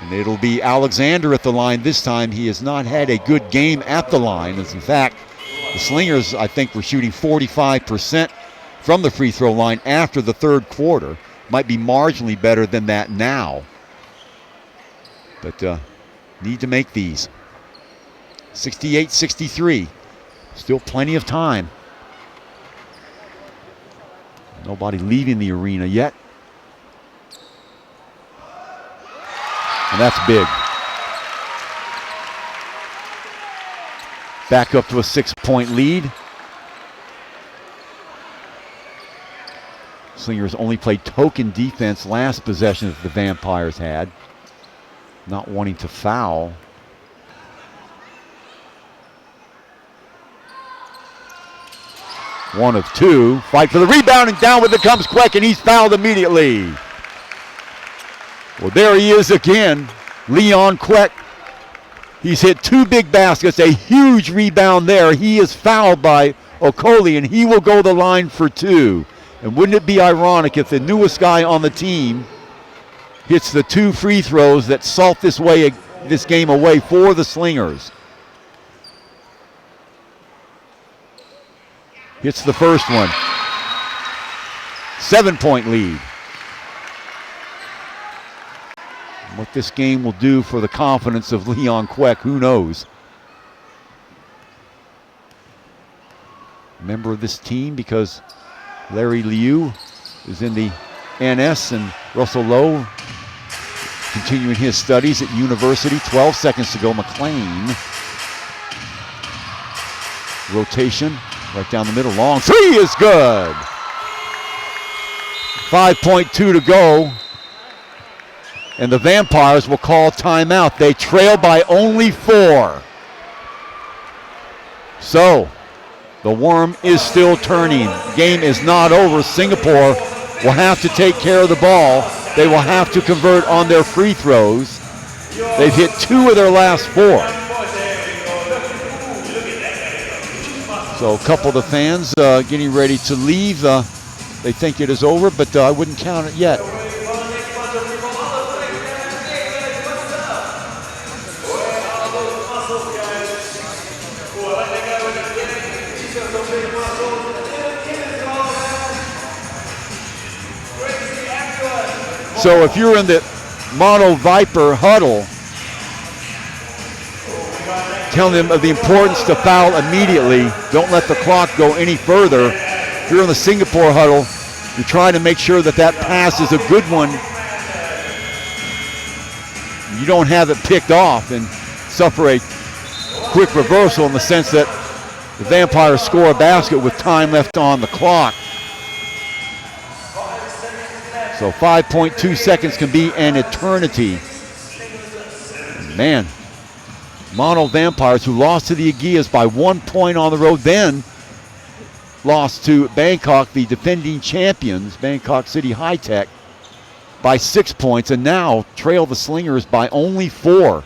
[SPEAKER 2] And it'll be Alexander at the line this time. He has not had a good game at the line. As in fact, the Slingers, I think, were shooting 45% from the free throw line after the third quarter. Might be marginally better than that now. But need to make these. 68-63. Still plenty of time. Nobody leaving the arena yet. And that's big. Back up to a 6-point lead. Slingers only played token defense last possession that the Vampires had. Not wanting to foul. One of two. Fight for the rebound, and down with it comes Queck, and he's fouled immediately. Well, there he is again, Leon Queck. He's hit 2 big baskets, a huge rebound there. He is fouled by Okoli, and he will go the line for 2. And wouldn't it be ironic if the newest guy on the team hits the 2 free throws that salt this game away for the Slingers? Hits the first one. 7-point lead. What this game will do for the confidence of Leon Queck, who knows? Member of this team because Larry Liu is in the NS, and Russell Lowe continuing his studies at university. 12 seconds to go. McLean. Rotation right down the middle. Long three is good. 5.2 to go. And the Vampires will call timeout. They trail by only 4. So, the worm is still turning. Game is not over. Singapore will have to take care of the ball. They will have to convert on their free throws. They've hit 2 of their last 4. So a couple of the fans getting ready to leave. They think it is over, but I wouldn't count it yet. So if you're in the Mono Viper huddle, telling them of the importance to foul immediately. Don't let the clock go any further. If you're in the Singapore huddle, you're trying to make sure that that pass is a good one. You don't have it picked off and suffer a quick reversal in the sense that the Vampires score a basket with time left on the clock. So 5.2 seconds can be an eternity. Man, Mono Vampires, who lost to the Aguias by 1 point on the road, then lost to Bangkok, the defending champions, Bangkok City High Tech, by 6 points, and now trail the Slingers by only 4.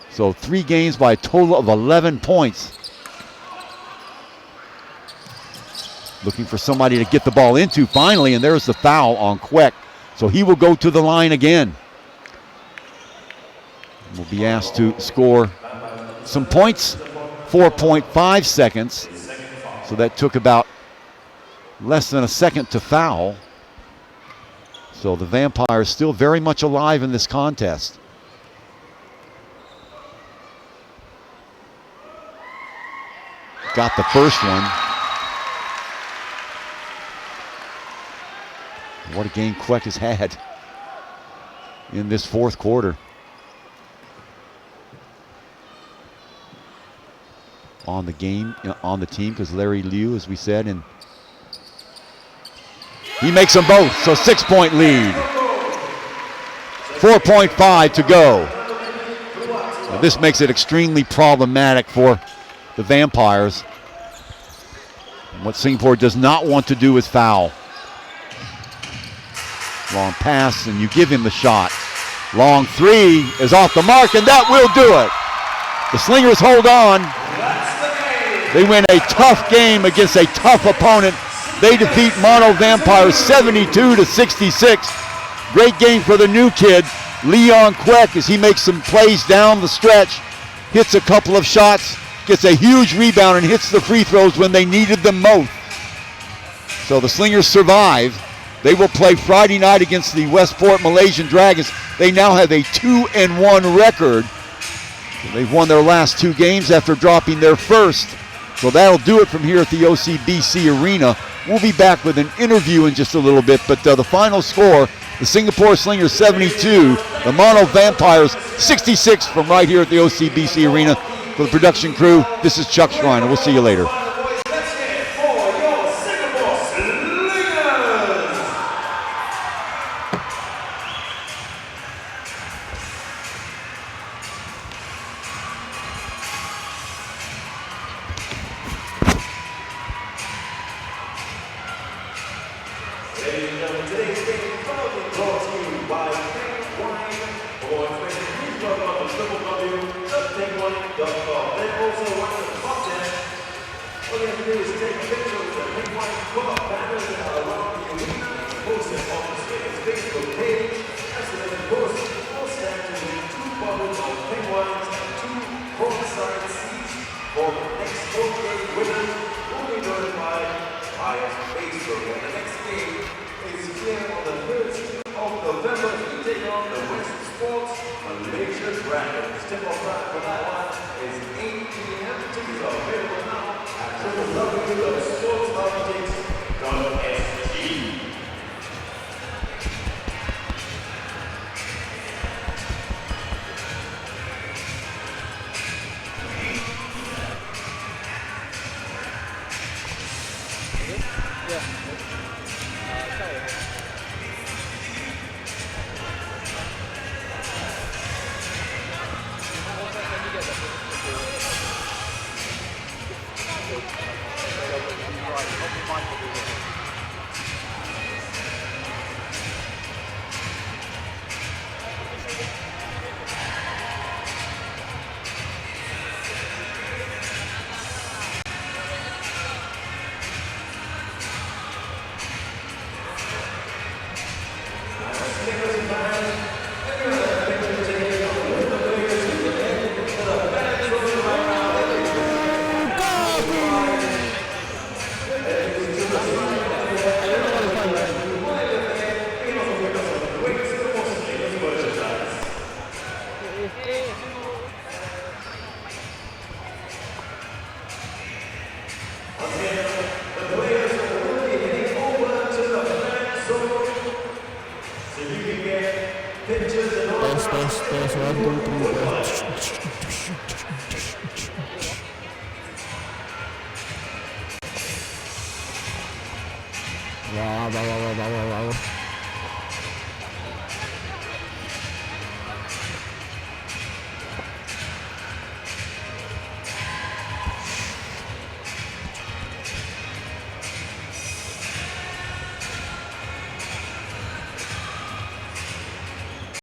[SPEAKER 2] So 3 games by a total of 11 points. Looking for somebody to get the ball into finally, and there's the foul on Queck. So he will go to the line again. Will be asked to score some points. 4.5 seconds. So that took about less than a second to foul. So the Vampires still very much alive in this contest. Got the first one. What a game Kwek has had in this fourth quarter. On the game, on the team, because Larry Liu, as we said, and he makes them both, so 6-point lead. 4.5 to go. Now this makes it extremely problematic for the Vampires. And what Singapore does not want to do is foul. Long pass, and you give him the shot. Long three is off the mark, and that will do it. The Slingers hold on. They win a tough game against a tough opponent. They defeat Mono Vampires 72-66. Great game for the new kid, Leon Kwek, as he makes some plays down the stretch, hits a couple of shots, gets a huge rebound, and hits the free throws when they needed them most. So the Slingers survive. They will play Friday night against the Westport Malaysian Dragons. They now have a 2-1 record. They've won their last 2 games after dropping their first. So that'll do it from here at the OCBC Arena. We'll be back with an interview in just a little bit, but the final score, the Singapore Slingers 72, the Mono Vampires 66 from right here at the OCBC Arena. For the production crew, this is Chuck Schreiner. We'll see you later.